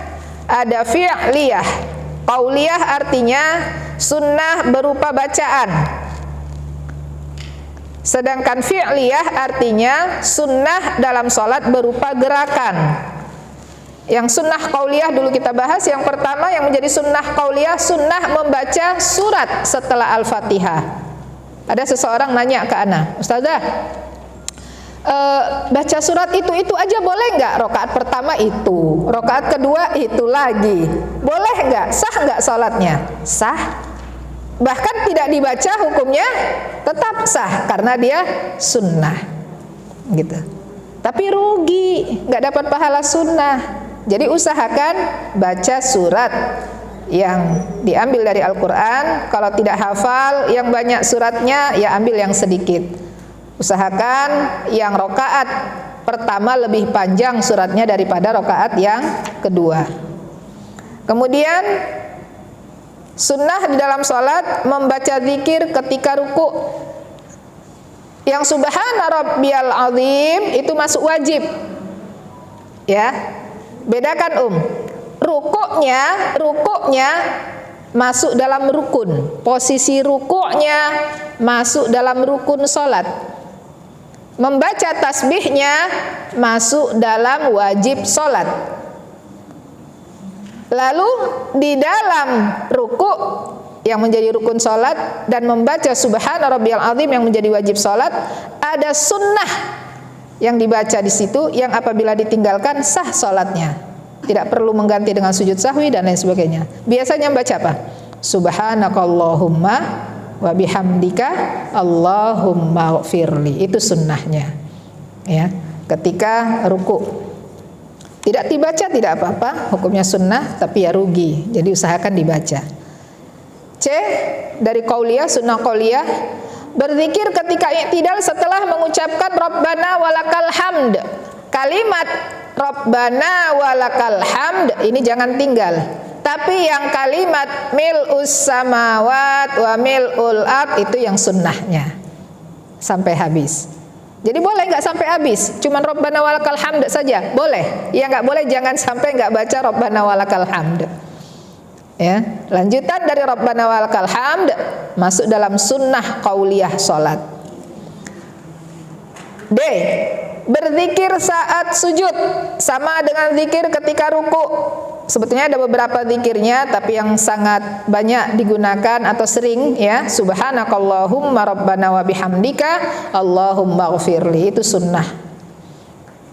ada fi'liyah. Qauliyah artinya sunnah berupa bacaan. Sedangkan fi'liyah artinya sunnah dalam sholat berupa gerakan. Yang sunnah qauliyah dulu kita bahas. Yang pertama yang menjadi sunnah qauliyah, sunnah membaca surat setelah Al-Fatihah. Ada seseorang nanya ke ana, Ustazah, baca surat itu aja boleh nggak? Rokaat pertama itu, rokaat kedua itu lagi, boleh nggak? Sah nggak sholatnya? Sah. Bahkan tidak dibaca hukumnya tetap sah karena dia sunnah, gitu. Tapi rugi, nggak dapat pahala sunnah. Jadi usahakan baca surat yang diambil dari Al-Quran. Kalau tidak hafal yang banyak suratnya, ya ambil yang sedikit. Usahakan yang rokaat pertama lebih panjang suratnya daripada rokaat yang kedua. Kemudian sunnah di dalam sholat membaca zikir ketika ruku. Yang subhana rabbiyal azim itu masuk wajib. Ya, bedakan rukuknya masuk dalam rukun. Posisi rukuknya masuk dalam rukun sholat. Membaca tasbihnya masuk dalam wajib sholat. Lalu di dalam ruku yang menjadi rukun sholat dan membaca subhana rabbiyal azim yang menjadi wajib sholat, ada sunnah yang dibaca di situ yang apabila ditinggalkan sah sholatnya. Tidak perlu mengganti dengan sujud sahwi dan lain sebagainya. Biasanya membaca apa? Subhanakallahumma wa bihamdika Allahumma gfirli. Itu sunnahnya. Ya, ketika ruku. Tidak dibaca tidak apa-apa, hukumnya sunnah, tapi ya rugi. Jadi usahakan dibaca. C, dari qauliyah, sunnah qauliyah, berzikir ketika i'tidal setelah mengucapkan Rabbana walakal hamd. Kalimat Rabbana walakal hamd ini jangan tinggal. Tapi yang kalimat mil'us samawat wa mil'ul ard itu yang sunnahnya. sampai habis. Jadi boleh nggak sampai habis? Cuman Rabbana walakal hamd saja? Boleh. Ya nggak boleh, jangan sampai nggak baca Rabbana walakal hamd. Ya, lanjutan dari Rabbana walakal hamd masuk dalam sunnah qauliyah salat. D. Berzikir saat sujud sama dengan zikir ketika ruku. Sebetulnya ada beberapa zikirnya, tapi yang sangat banyak digunakan atau sering ya, subhanakallahumma rabbana wa bihamdika Allahumma ghfirli, itu sunnah.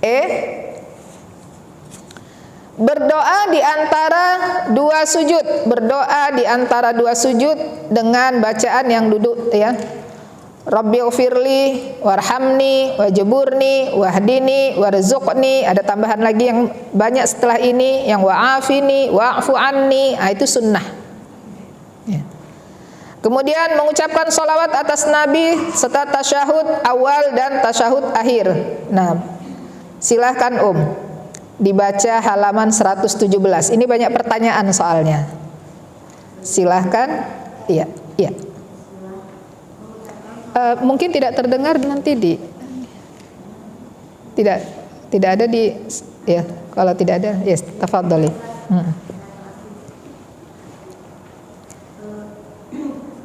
E. Berdoa di antara dua sujud, berdoa di antara dua sujud dengan bacaan yang duduk ya. Rabbighfirli warhamni wajburni wahdini warzuqni, ada tambahan lagi yang banyak setelah ini, yang wa'afini wa'fu anni, itu sunnah ya. Kemudian mengucapkan salawat atas Nabi serta tasyahud awal dan tasyahud akhir. Nah, silahkan dibaca halaman 117. Ini banyak pertanyaan soalnya. Silahkan. Iya, iya. Mungkin tidak terdengar nanti tidak ada di ya, kalau tidak ada yes, tafadhali.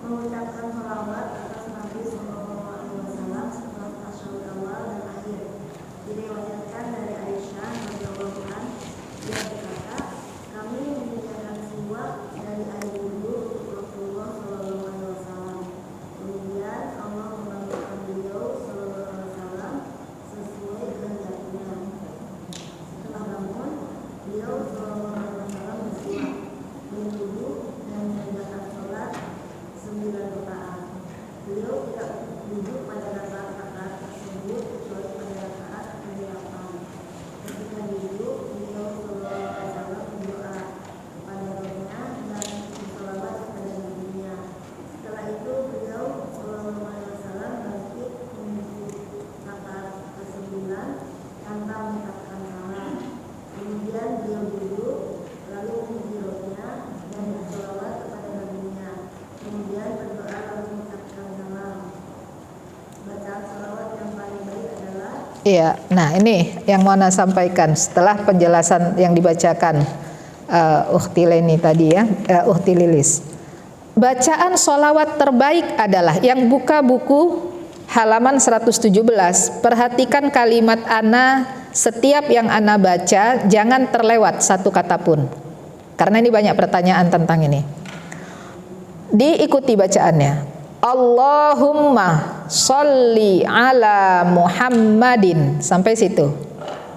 Mengucapkan shalawat atas Nabi sallallahu alaihi wasallam setelah tasyahud awal dan akhir. Diriwayatkan dari Aisyah radhiyallahu anha, dia berkata, kami menyediakan siwak dari air wudu untuk Rasulullah sallallahu alaihi wasallam. Kemudian Allah membangunkan beliau sallallahu alaihi wasallam sesuai kehendaknya. Setelah bangun, beliau sallallahu alaihi wasallam bersiwak, berwudu dan mengerjakan sholat 9 rakaat. Beliau tidak duduk pada rakaat tersebut kecuali pada rakaat ke-8. Ketika duduk, beliau sallallahu alaihi wasallam berdoa kepada Rabbnya dan bersalawat kepada Nabi-Nya. Setelah itu beliau sallallahu alaihi wasallam bangkit menuju rakaat ke-9 tanpa mengucapkan salam. Kemudian beliau duduk, lalu memuji Rabbnya dan bersalawat kepada Nabi-Nya. Kemudian berdoa lalu mengucapkan salam. Bacaan salawat yang paling baik adalah Iya, nah ini yang mau Ana sampaikan setelah penjelasan yang dibacakan Ukhti Leni tadi ya, Ukhti Lilis. Bacaan sholawat terbaik adalah yang buka buku halaman 117. Perhatikan kalimat Ana, setiap yang Ana baca jangan terlewat satu kata pun. Karena ini banyak pertanyaan tentang ini. Diikuti bacaannya. Allahumma sholli ala Muhammadin, sampai situ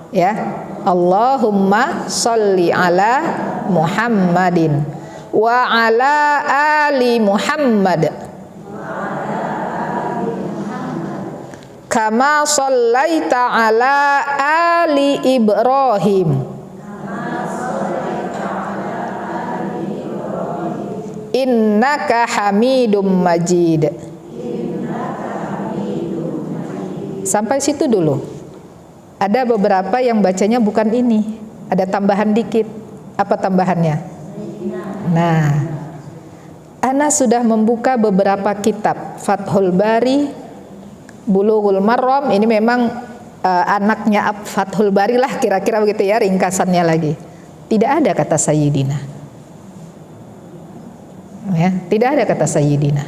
ya. Allahumma sholli ala Muhammadin wa ala ali Muhammad kama shallaita ala ali Ibrahim innaka hamidum majid. Sampai situ dulu. Ada beberapa yang bacanya bukan ini, ada tambahan dikit. Apa tambahannya? Nah, Ana sudah membuka beberapa kitab, Fathul Bari, Bulughul Maram, ini memang anaknya Fathul Bari lah kira-kira begitu ya, ringkasannya lagi. Tidak ada kata Sayyidina. Ya, tidak ada kata Sayyidina.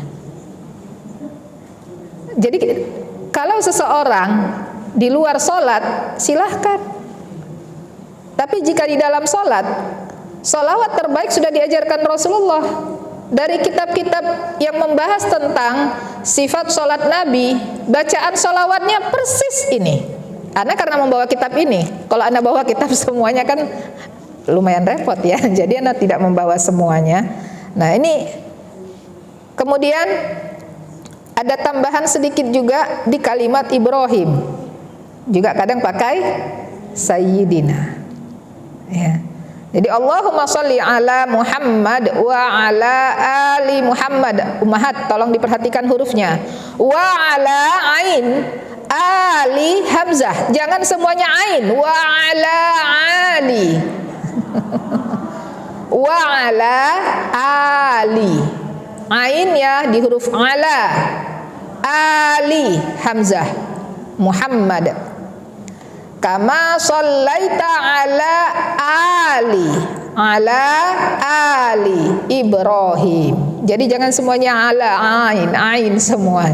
Jadi kalau seseorang di luar sholat silahkan. Tapi jika di dalam sholat, sholawat terbaik sudah diajarkan Rasulullah. Dari kitab-kitab yang membahas tentang sifat sholat Nabi, bacaan sholawatnya persis ini. Ana karena membawa kitab ini. Kalau Ana bawa kitab semuanya kan lumayan repot ya. Jadi Ana tidak membawa semuanya. Nah ini kemudian ada tambahan sedikit juga di kalimat Ibrahim, juga kadang pakai Sayyidina ya. Jadi Allahumma sholli ala Muhammad wa ala ali Muhammad. Ummahat tolong diperhatikan hurufnya. Wa ala ain ali hamzah, jangan semuanya ain. Wa ala ali wa ala ali, ain ya di huruf ala, ali Hamzah Muhammad. Kama shallaita ala ali Ibrahim. Jadi jangan semuanya ala ain semua.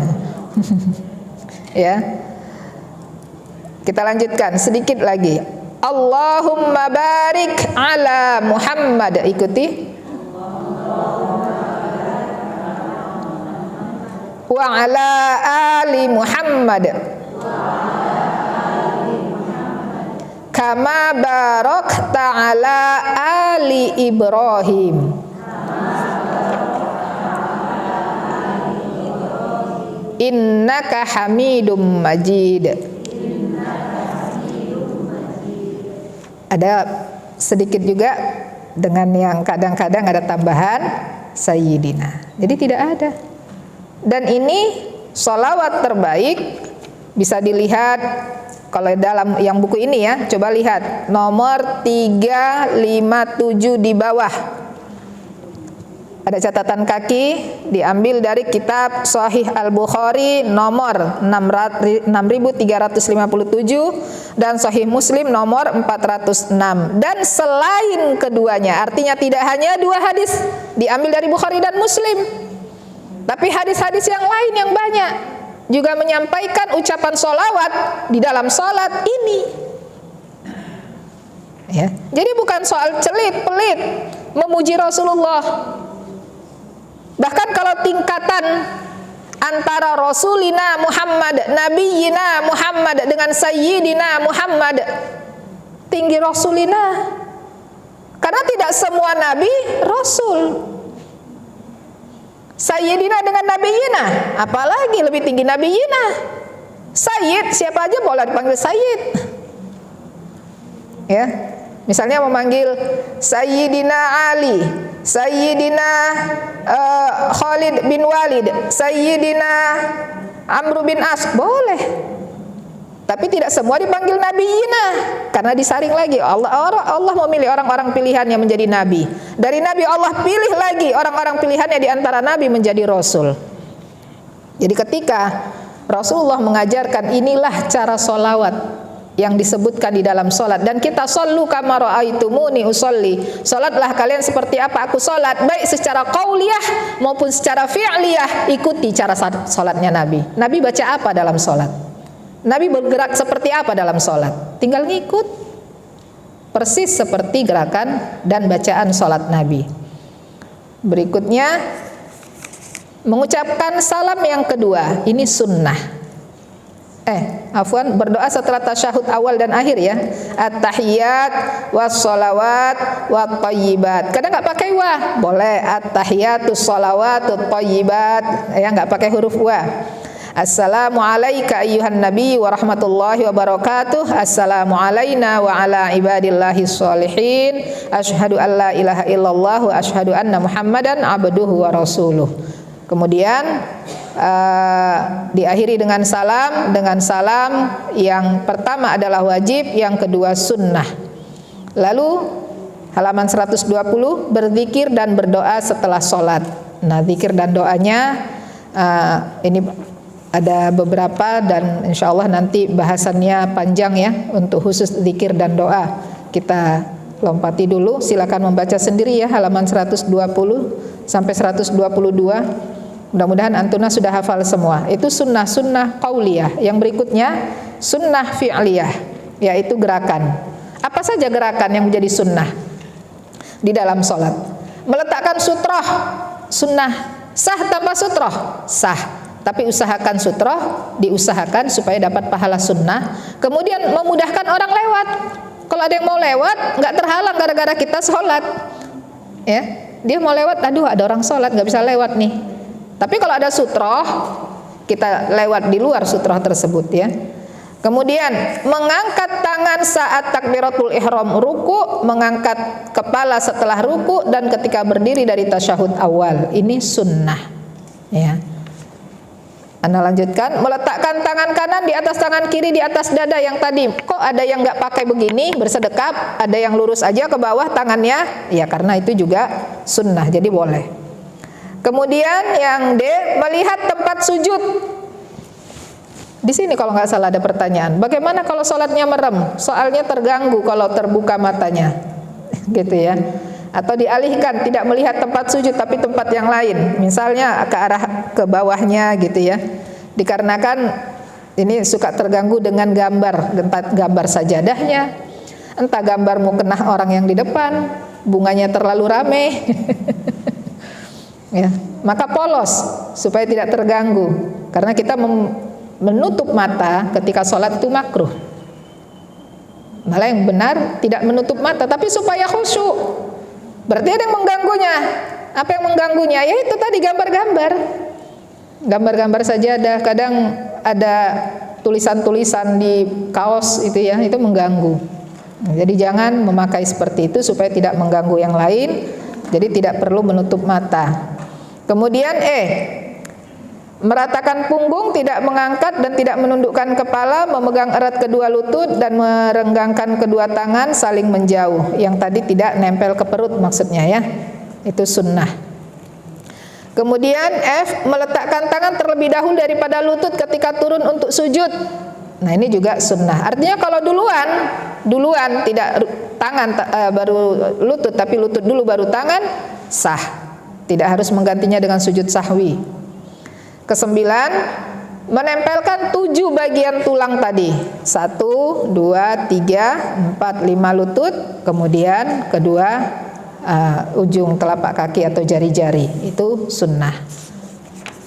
Ya. Kita lanjutkan sedikit lagi. Allahumma barik ala Muhammad. Ikuti. Wa ala ali Muhammad. Kama barakta ala ali Ibrahim. Innaka Hamidum Majid. Ada sedikit juga dengan yang kadang-kadang ada tambahan Sayyidina. Jadi tidak ada. Dan ini sholawat terbaik bisa dilihat kalau dalam yang buku ini ya. Coba lihat nomor 357 di bawah. Ada catatan kaki diambil dari kitab Sahih Al-Bukhari nomor 6357 dan Sahih Muslim nomor 406. Dan selain keduanya, artinya tidak hanya dua hadis diambil dari Bukhari dan Muslim, tapi hadis-hadis yang lain yang banyak juga menyampaikan ucapan sholawat di dalam sholat ini. Ya, jadi bukan soal pelit memuji Rasulullah. Bahkan kalau tingkatan antara Rasulina Muhammad, Nabiyina Muhammad dengan Sayyidina Muhammad, tinggi Rasulina. Karena tidak semua Nabi Rasul. Sayyidina dengan Nabiyina, apalagi lebih tinggi Nabiyina. Sayyid, siapa aja boleh dipanggil Sayyid. Ya, misalnya memanggil Sayyidina Ali, Sayyidina Khalid bin Walid, Sayyidina Amr bin As, boleh. Tapi tidak semua dipanggil Nabiyina, karena disaring lagi. Allah memilih orang-orang pilihannya menjadi Nabi. Dari Nabi Allah pilih lagi orang-orang pilihannya di antara Nabi menjadi Rasul. Jadi ketika Rasulullah mengajarkan inilah cara sholawat yang disebutkan di dalam solat, dan kita shollu kama ra'aitumuni usolli, solatlah kalian seperti apa aku solat, baik secara qauliyah maupun secara fi'liyah. Ikuti cara solatnya Nabi. Nabi baca apa dalam solat, Nabi bergerak seperti apa dalam solat, tinggal ngikut persis seperti gerakan dan bacaan solat Nabi. Berikutnya mengucapkan salam yang kedua, ini sunnah. Berdoa setelah tasyahud awal dan akhir ya. At-tahiyat was-shalawat wat-thayyibat. Kadang enggak pakai wa, boleh at-tahiyatus shalawatut thayyibat, ya enggak pakai huruf wa. Assalamu alayka ayyuhan nabi wa rahmatullahi wa barakatuh. Assalamu alayna wa ala ibadillahis sholihin. Asyhadu an la ilaha illallah wa asyhadu anna Muhammadan abduhu wa rasuluh. Kemudian diakhiri dengan salam. Dengan salam yang pertama adalah wajib, yang kedua sunnah. Lalu halaman 120, berzikir dan berdoa setelah sholat. Nah, zikir dan doanya ini ada beberapa, dan insya Allah nanti bahasannya panjang ya untuk khusus zikir dan doa. Kita lompati dulu, silakan membaca sendiri ya halaman 120 sampai 122. Mudah-mudahan antuna sudah hafal semua. Itu sunnah qauliyah. Yang berikutnya sunnah fi'liyah, yaitu gerakan. Apa saja gerakan yang menjadi sunnah di dalam sholat? Meletakkan sutroh, sunnah. Sah tanpa sutroh? Sah. Tapi usahakan sutroh, diusahakan supaya dapat pahala sunnah. Kemudian memudahkan orang lewat. Kalau ada yang mau lewat, nggak terhalang gara-gara kita sholat. Ya, dia mau lewat, aduh ada orang sholat nggak bisa lewat nih. Tapi kalau ada sutroh, kita lewat di luar sutroh tersebut ya. Kemudian mengangkat tangan saat takbiratul ihram ruku, mengangkat kepala setelah ruku, dan ketika berdiri dari tasyahud awal. Ini sunnah ya. Anda lanjutkan, meletakkan tangan kanan di atas tangan kiri di atas dada. Yang tadi kok ada yang nggak pakai begini bersedekap, ada yang lurus aja ke bawah tangannya, ya karena itu juga sunnah, jadi boleh. Kemudian yang D, melihat tempat sujud. Di sini kalau nggak salah ada pertanyaan, bagaimana kalau sholatnya merem? Soalnya terganggu kalau terbuka matanya, gitu ya. Atau dialihkan, tidak melihat tempat sujud tapi tempat yang lain, misalnya ke arah ke bawahnya, gitu ya. Dikarenakan ini suka terganggu dengan gambar sajadahnya, entah gambar mukena orang yang di depan, bunganya terlalu rame, ya. Maka polos supaya tidak terganggu, karena kita menutup mata ketika sholat itu makruh. Malah yang benar tidak menutup mata, tapi supaya khusyuk. Berarti ada yang mengganggunya. Apa yang mengganggunya? Ya itu tadi gambar-gambar. Gambar-gambar saja ada, kadang ada tulisan-tulisan di kaos itu ya, itu mengganggu. Jadi jangan memakai seperti itu supaya tidak mengganggu yang lain. Jadi tidak perlu menutup mata. Kemudian meratakan punggung, tidak mengangkat dan tidak menundukkan kepala, memegang erat kedua lutut dan merenggangkan kedua tangan saling menjauh. Yang tadi tidak nempel ke perut maksudnya ya. Itu sunnah. Kemudian meletakkan tangan terlebih dahulu daripada lutut ketika turun untuk sujud. Nah, ini juga sunnah. Artinya kalau duluan tidak tangan baru lutut, tapi lutut dulu baru tangan, sah. Tidak harus menggantinya dengan sujud sahwi. Kesembilan, menempelkan 7 bagian tulang tadi. 1, 2, 3, 4, 5 lutut, kemudian kedua ujung telapak kaki atau jari-jari. Itu sunnah.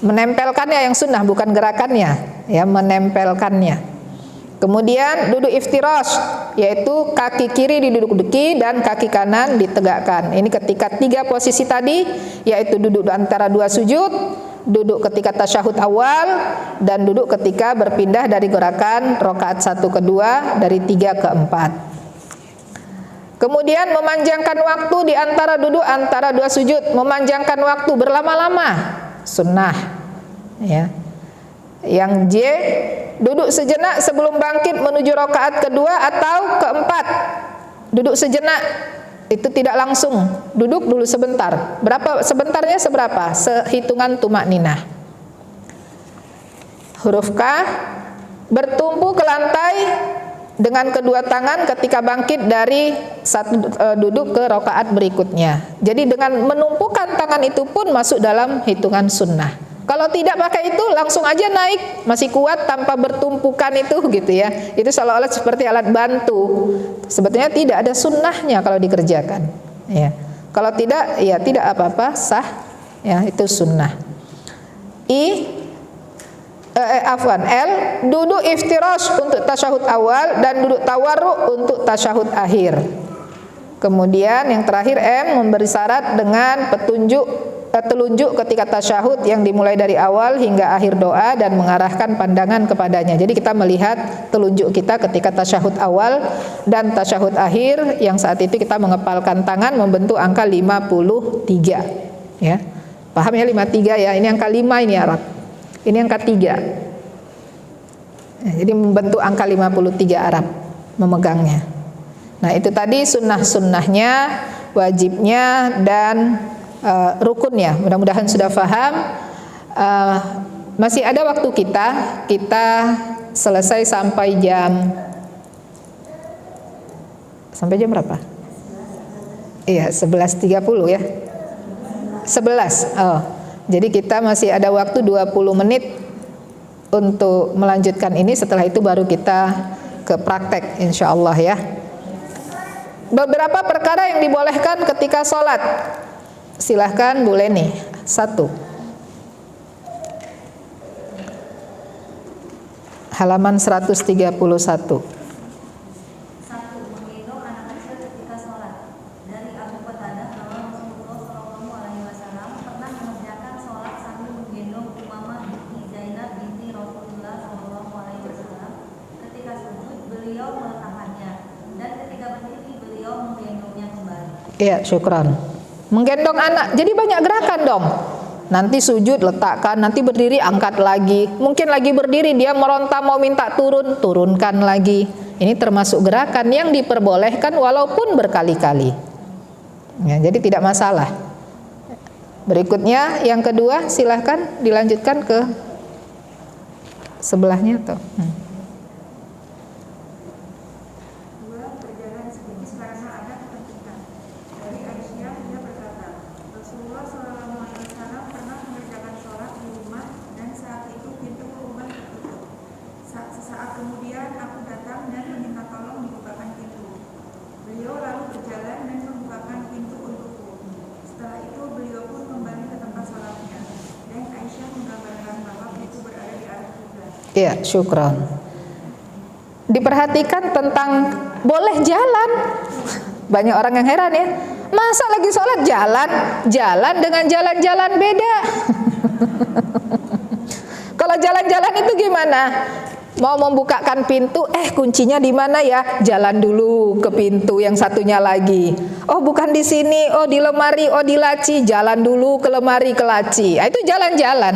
Menempelkannya yang sunnah, bukan gerakannya, ya, menempelkannya. Kemudian duduk iftirash, yaitu kaki kiri diduduk-duduki dan kaki kanan ditegakkan. Ini ketika 3 posisi tadi, yaitu duduk antara 2 sujud, duduk ketika tasyahud awal, dan duduk ketika berpindah dari gerakan rakaat 1 ke 2 dari 3 ke 4. Kemudian memanjangkan waktu di antara duduk antara 2 sujud, memanjangkan waktu berlama-lama, sunnah. Ya. Yang J, duduk sejenak sebelum bangkit menuju rakaat kedua atau keempat. Duduk sejenak, itu tidak langsung, duduk dulu sebentar. Berapa sebentarnya seberapa? Sehitungan tumak ninah. Huruf K, bertumpu ke lantai dengan kedua tangan ketika bangkit dari duduk ke rakaat berikutnya. Jadi dengan menumpukan tangan itu pun masuk dalam hitungan sunnah. Kalau tidak pakai itu langsung aja naik, masih kuat tanpa bertumpukan itu, gitu ya. Itu seolah-olah seperti alat bantu. Sebetulnya tidak ada sunnahnya kalau dikerjakan. Ya. Kalau tidak, ya tidak apa-apa, sah. Ya, itu sunnah. L, duduk iftirash untuk tasyahud awal dan duduk tawarruk untuk tasyahud akhir. Kemudian yang terakhir M, memberi syarat dengan telunjuk ketika tasyahud yang dimulai dari awal hingga akhir doa dan mengarahkan pandangan kepadanya. Jadi kita melihat telunjuk kita ketika tasyahud awal dan tasyahud akhir, yang saat itu kita mengepalkan tangan membentuk angka 53. Ya. Paham ya 53 ya? Ini angka 5 ini Arab. Ini angka 3. Ya, jadi membentuk angka 53 Arab memegangnya. Nah, itu tadi sunnah-sunnahnya, wajibnya dan rukunnya. Mudah-mudahan sudah paham. Masih ada waktu kita selesai sampai jam berapa? Iya, 11.30 ya. 11. Oh. Jadi kita masih ada waktu 20 menit untuk melanjutkan ini. Setelah itu baru kita ke praktek insyaallah ya. Beberapa perkara yang dibolehkan ketika sholat. Silahkan Bu Leni. 1. Halaman 131. Menggendong anak kecil ketika sholat. Dari Abu Qatadah bahwa Rasulullah SAW pernah mengerjakan sholat sambil menggendong Umamah binti Zainab binti Rasulullah SAW. Ketika sujud beliau meletakkannya dan ketika berdiri beliau menggendongnya kembali. Iya, syukran. Menggendong anak, jadi banyak gerakan dong. Nanti sujud letakkan, nanti berdiri angkat lagi. Mungkin lagi berdiri dia meronta mau minta turun, turunkan lagi. Ini termasuk gerakan yang diperbolehkan walaupun berkali-kali. Ya, jadi tidak masalah. Berikutnya yang kedua, silahkan dilanjutkan ke Sebelahnya tuh. Dua, berjalan sedikit karena ada kepentingan. Dari Aisyah, dia berkata, Rasulullah SAW pernah mengerjakan sholat di rumah dan saat itu pintu rumah tertutup. Sesaat kemudian aku datang dan meminta tolong dibukakan pintu. Beliau lalu berjalan dan membukakan pintu untukku. Setelah itu beliau pun kembali ke tempat sholatnya. Dan Aisyah menggambarkan bahwa pintu berada di arah kiblat. Iya, syukron. Diperhatikan tentang boleh jalan. Banyak orang yang heran ya, masa lagi sholat jalan dengan jalan-jalan beda. Kalau jalan-jalan itu gimana? Mau membukakan pintu, kuncinya di mana ya? Jalan dulu ke pintu yang satunya lagi. Oh, bukan di sini, oh di lemari, oh di laci. Jalan dulu ke lemari, ke laci. Itu jalan-jalan.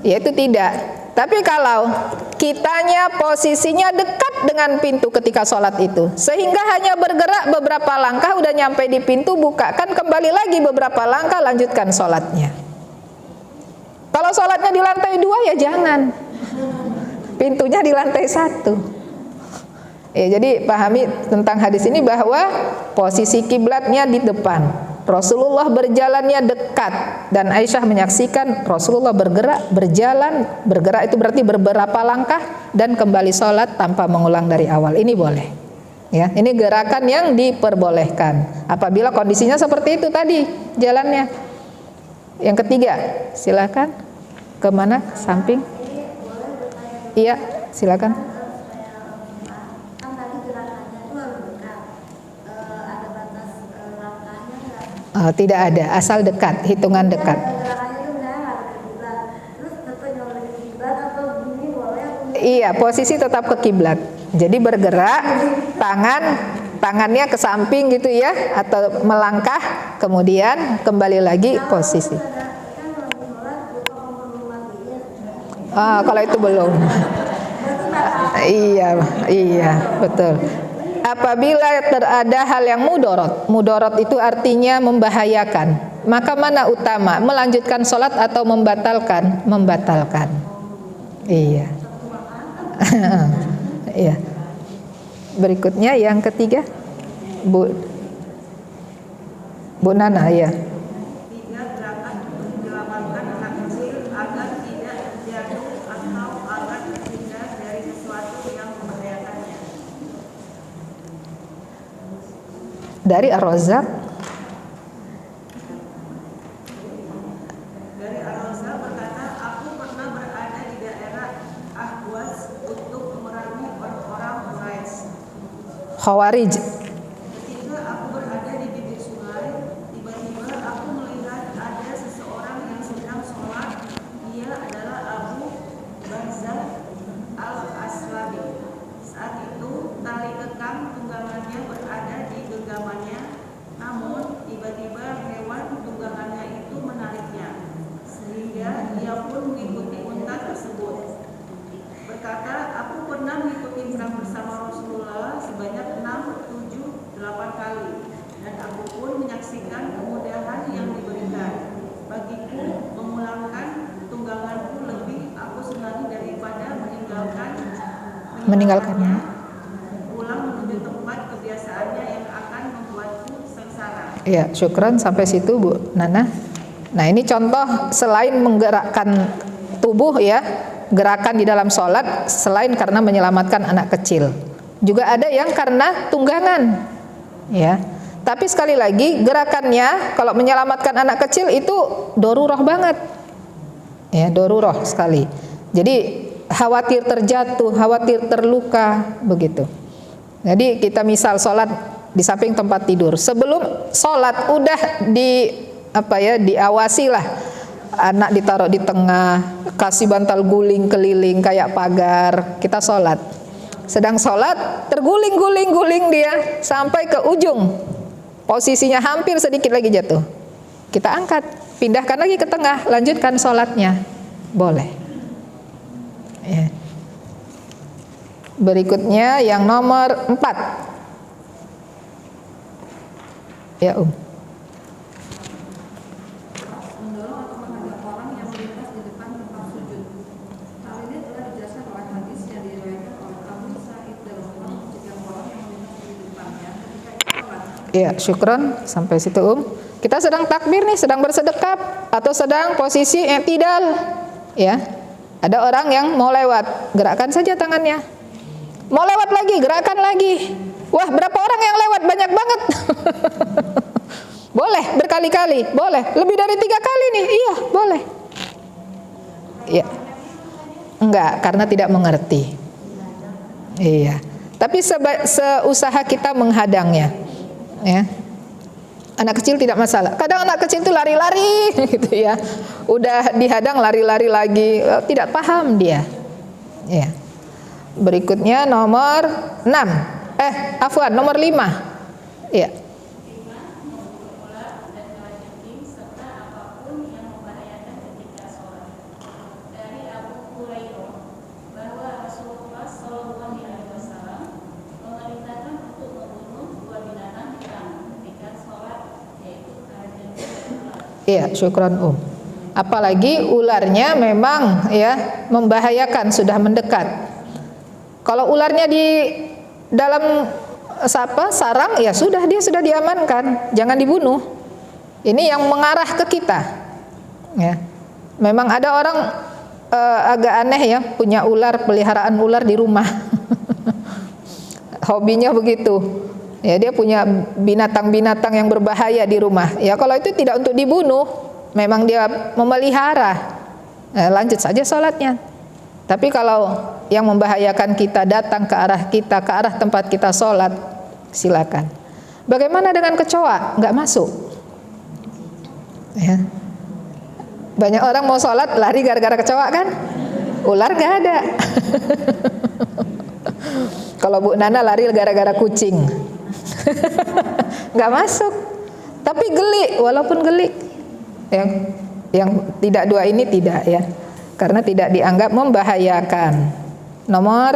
Ya itu tidak. Tapi kalau kitanya posisinya dekat dengan pintu ketika sholat itu, sehingga hanya bergerak beberapa langkah udah nyampe di pintu, bukakan, kembali lagi beberapa langkah, lanjutkan sholatnya. Kalau sholatnya di lantai 2 ya jangan. Pintunya di lantai 1. Ya, jadi pahami tentang hadis ini bahwa posisi kiblatnya di depan. Rasulullah berjalannya dekat dan Aisyah menyaksikan Rasulullah bergerak itu berarti beberapa langkah dan kembali sholat tanpa mengulang dari awal. Ini boleh. Ya, ini gerakan yang diperbolehkan. Apabila kondisinya seperti itu tadi jalannya. Yang ketiga, silakan. Kemana? Samping. Iya, silakan. Kan tadi gerakannya itu harus dekat. Ada batas langkahnya nggak? Tidak ada, asal dekat, hitungan dekat. Gerakannya itu misalnya nggak ke kiblat, terus tetap nggak boleh ke kiblat atau begini boleh? Iya, posisi tetap ke kiblat. Jadi bergerak, tangannya ke samping gitu ya, atau melangkah, kemudian kembali lagi posisi. Kalau itu belum. Iya, betul. Apabila ada hal yang mudorot itu artinya membahayakan. Maka mana utama, melanjutkan sholat atau membatalkan? Membatalkan. Iya. Iya. Berikutnya yang ketiga, Bu Nana, ya. Dari Ar-Razzaq. Dari Ar-Razzaq berkata, aku pernah berada di daerah Ahwaz untuk memerangi orang-orang Quraisy. Khawarij. Ketika aku berada di bibir sungai, tiba-tiba aku melihat ada seseorang yang sedang sholat. Dia adalah Abu Barzah al-Aslami. Saat itu tali kekang tunggangannya berada di genggamannya, namun tiba-tiba hewan tunggangannya itu menariknya, sehingga ia pun mengikuti unta tersebut. Berkata, aku pernah mengikuti perang bersama Rasulullah sebanyak 6, 7, 8 kali, dan aku pun menyaksikan kemudahan yang diberikan bagiku memulangkan tungganganku lebih aku senangi daripada meninggalkannya pulang menuju tempat kebiasaannya yang akan membuatku sengsara. Ya, syukran sampai situ Bu Nana. Nah, ini contoh selain menggerakkan tubuh ya, gerakan di dalam sholat selain karena menyelamatkan anak kecil, juga ada yang karena tunggangan, ya. Tapi sekali lagi gerakannya kalau menyelamatkan anak kecil itu dorurah banget, ya, dorurah sekali. Jadi khawatir terjatuh, khawatir terluka, begitu. Jadi kita misal sholat di samping tempat tidur, sebelum sholat udah diawasi lah, anak ditaruh di tengah, kasih bantal guling keliling kayak pagar, kita sholat. Sedang sholat terguling-guling dia sampai ke ujung, posisinya hampir sedikit lagi jatuh, kita angkat, pindahkan lagi ke tengah, lanjutkan sholatnya, boleh. Ya. Berikutnya yang nomor 4. Ya, Mendorong atau menghadap orang yang melintas di depan tempat sujud. Hal ini telah dijelaskan Iya, syukron. Sampai situ Kita sedang takbir nih, sedang bersedekap atau sedang posisi i'tidal. Ya. Ada orang yang mau lewat, gerakkan saja tangannya. Mau lewat lagi, gerakan lagi. Wah, berapa orang yang lewat? Banyak banget. Boleh berkali-kali, boleh. Lebih dari 3 kali nih, iya, boleh. Iya. Enggak, karena tidak mengerti. Iya. Tapi seusaha kita menghadangnya. Ya. Anak kecil tidak masalah. Kadang anak kecil itu lari-lari gitu ya. Udah dihadang lari-lari lagi, tidak paham dia. Ya. Berikutnya nomor 6. Nomor 5. Ya. Iya, syukran Apalagi ularnya memang ya membahayakan, sudah mendekat. Kalau ularnya di dalam sarang, ya sudah, dia sudah diamankan, jangan dibunuh. Ini yang mengarah ke kita. Ya. Memang ada orang agak aneh ya, punya ular, peliharaan ular di rumah. Hobinya begitu. Ya, dia punya binatang-binatang yang berbahaya di rumah. Ya, kalau itu tidak untuk dibunuh, memang dia memelihara. Lanjut saja sholatnya. Tapi kalau yang membahayakan kita datang ke arah tempat kita sholat, silakan. Bagaimana dengan kecoa? Nggak masuk. Ya. Banyak orang mau sholat lari gara-gara kecoa kan? Ular nggak ada. Kalau Bu Nana lari gara-gara kucing. Nggak masuk. Tapi geli, walaupun geli. Yang tidak dua ini tidak ya. Karena tidak dianggap membahayakan. Nomor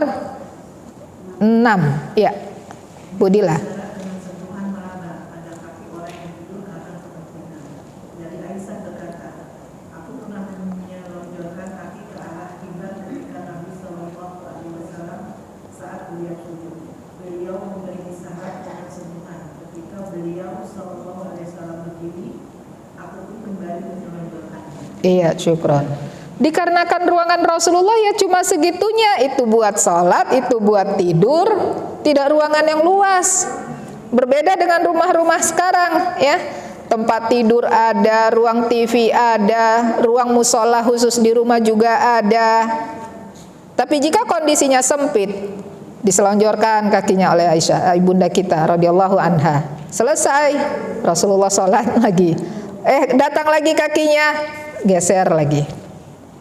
6. Ya. Budila. Iya, syukron. Dikarenakan ruangan Rasulullah ya cuma segitunya, itu buat sholat, itu buat tidur, tidak ruangan yang luas. Berbeda dengan rumah-rumah sekarang ya. Tempat tidur ada, ruang TV ada, ruang musola khusus di rumah juga ada. Tapi jika kondisinya sempit, diselonjorkan kakinya oleh Aisyah, ibunda kita radhiyallahu anha. Selesai, Rasulullah sholat lagi. Datang lagi kakinya, geser lagi.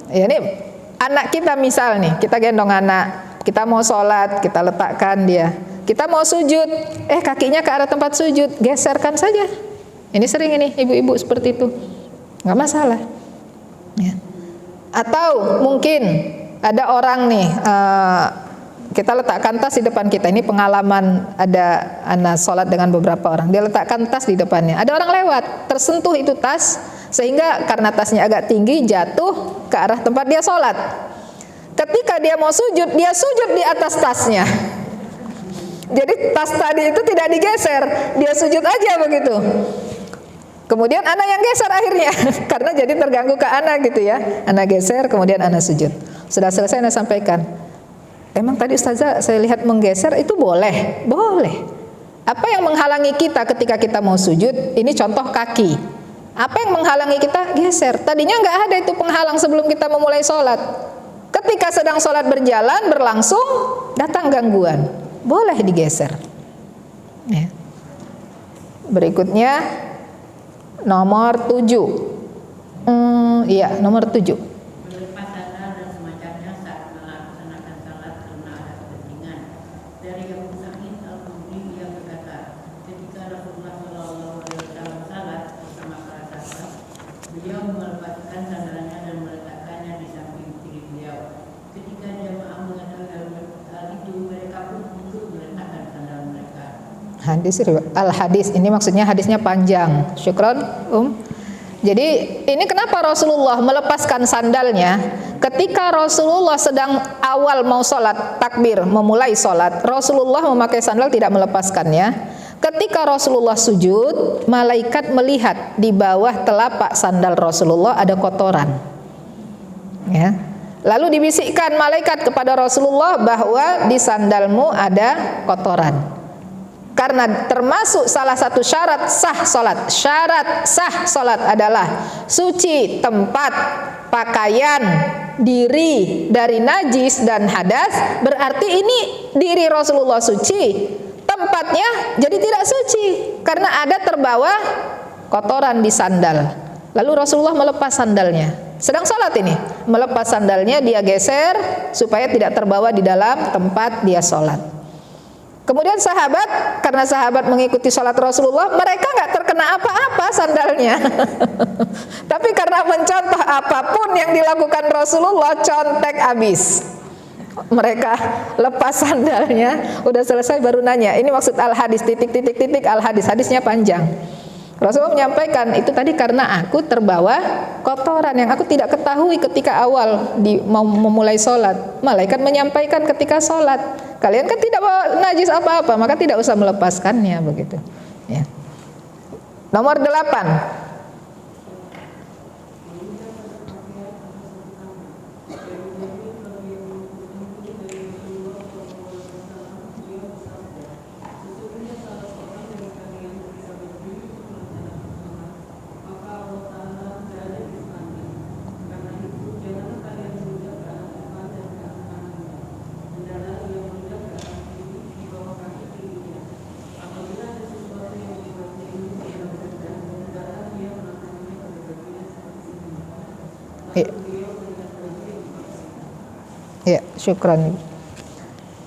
Ya, ini anak kita misal nih, kita gendong anak, kita mau sholat, kita letakkan dia. Kita mau sujud, kakinya ke arah tempat sujud, geserkan saja. Ini sering ini ibu-ibu seperti itu, nggak masalah. Ya. Atau mungkin ada orang nih, kita letakkan tas di depan kita. Ini pengalaman, ada anak sholat dengan beberapa orang, dia letakkan tas di depannya. Ada orang lewat, tersentuh itu tas, sehingga karena tasnya agak tinggi jatuh ke arah tempat dia sholat. Ketika dia mau sujud, dia sujud di atas tasnya. Jadi tas tadi itu tidak digeser, dia sujud aja begitu. Kemudian anak yang geser akhirnya, karena jadi terganggu ke anak gitu ya. Anak geser, kemudian anak sujud. Sudah selesai anak sampaikan. Emang tadi Ustazah saya lihat menggeser, itu boleh? Boleh. Apa yang menghalangi kita ketika kita mau sujud? Ini contoh kaki. Apa yang menghalangi kita? Geser. Tadinya nggak ada itu penghalang sebelum kita memulai sholat. Ketika sedang sholat berjalan, berlangsung, datang gangguan. Boleh digeser. Ya. Berikutnya nomor 7. Iya, nomor 7. Al-hadis ini maksudnya hadisnya panjang. Syukron. Jadi ini kenapa Rasulullah melepaskan sandalnya ketika Rasulullah sedang awal mau sholat takbir, memulai sholat. Rasulullah memakai sandal, tidak melepaskannya. ketika Rasulullah sujud, malaikat melihat di bawah telapak sandal Rasulullah ada kotoran. Ya. Lalu dibisikkan malaikat kepada Rasulullah bahwa di sandalmu ada kotoran. Karena termasuk salah satu syarat sah salat. Syarat sah salat adalah suci tempat, pakaian, diri dari najis dan hadas. Berarti ini diri Rasulullah suci, tempatnya jadi tidak suci karena ada terbawa kotoran di sandal. Lalu Rasulullah melepas sandalnya. Sedang salat ini, melepas sandalnya, dia geser supaya tidak terbawa di dalam tempat dia salat. Kemudian sahabat, karena sahabat mengikuti sholat Rasulullah, mereka nggak terkena apa-apa sandalnya. Tapi karena mencontoh apapun yang dilakukan Rasulullah, contek habis. Mereka lepas sandalnya, udah selesai baru nanya. Ini maksud al-hadis, titik al-hadis, hadisnya panjang. Rasulullah menyampaikan, itu tadi karena aku terbawa kotoran yang aku tidak ketahui ketika awal mau memulai sholat. Malaikat menyampaikan ketika sholat, kalian kan tidak bawa najis apa-apa, maka tidak usah melepaskannya, begitu. Ya. Nomor 8. Ya, syukran.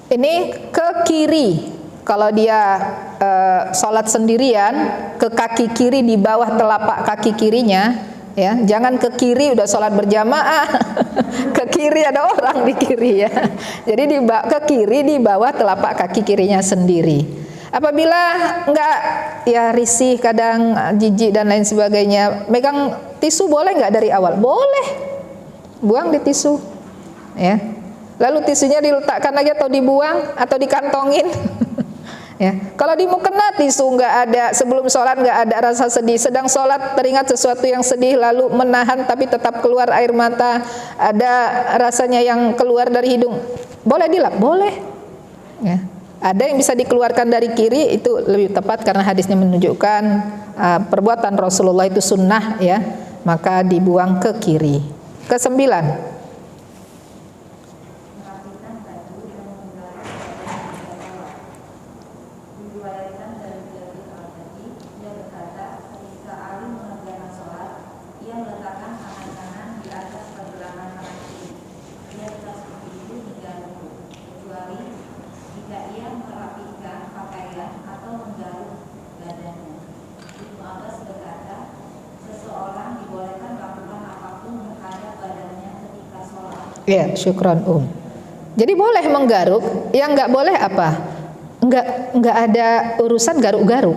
Ini ke kiri. Kalau dia sholat sendirian, ke kaki kiri di bawah telapak kaki kirinya, ya, jangan ke kiri udah sholat berjamaah, ke kiri ada orang di kiri ya. Jadi ke kiri di bawah telapak kaki kirinya sendiri. Apabila enggak ya risih, kadang jijik dan lain sebagainya, megang tisu boleh nggak dari awal? Boleh. Buang di tisu, ya. Lalu tisunya diletakkan lagi atau dibuang atau dikantongin. Ya. Kalau di mukena tisu nggak ada, sebelum sholat nggak ada rasa sedih, sedang sholat teringat sesuatu yang sedih lalu menahan tapi tetap keluar air mata, ada rasanya yang keluar dari hidung, boleh dilap? Boleh. Ya. Ada yang bisa dikeluarkan dari kiri, itu lebih tepat karena hadisnya menunjukkan perbuatan Rasulullah itu sunnah, ya, maka dibuang ke kiri. Ke-9. Ya, syukran Jadi boleh menggaruk, yang nggak boleh apa? Nggak ada urusan garuk-garuk.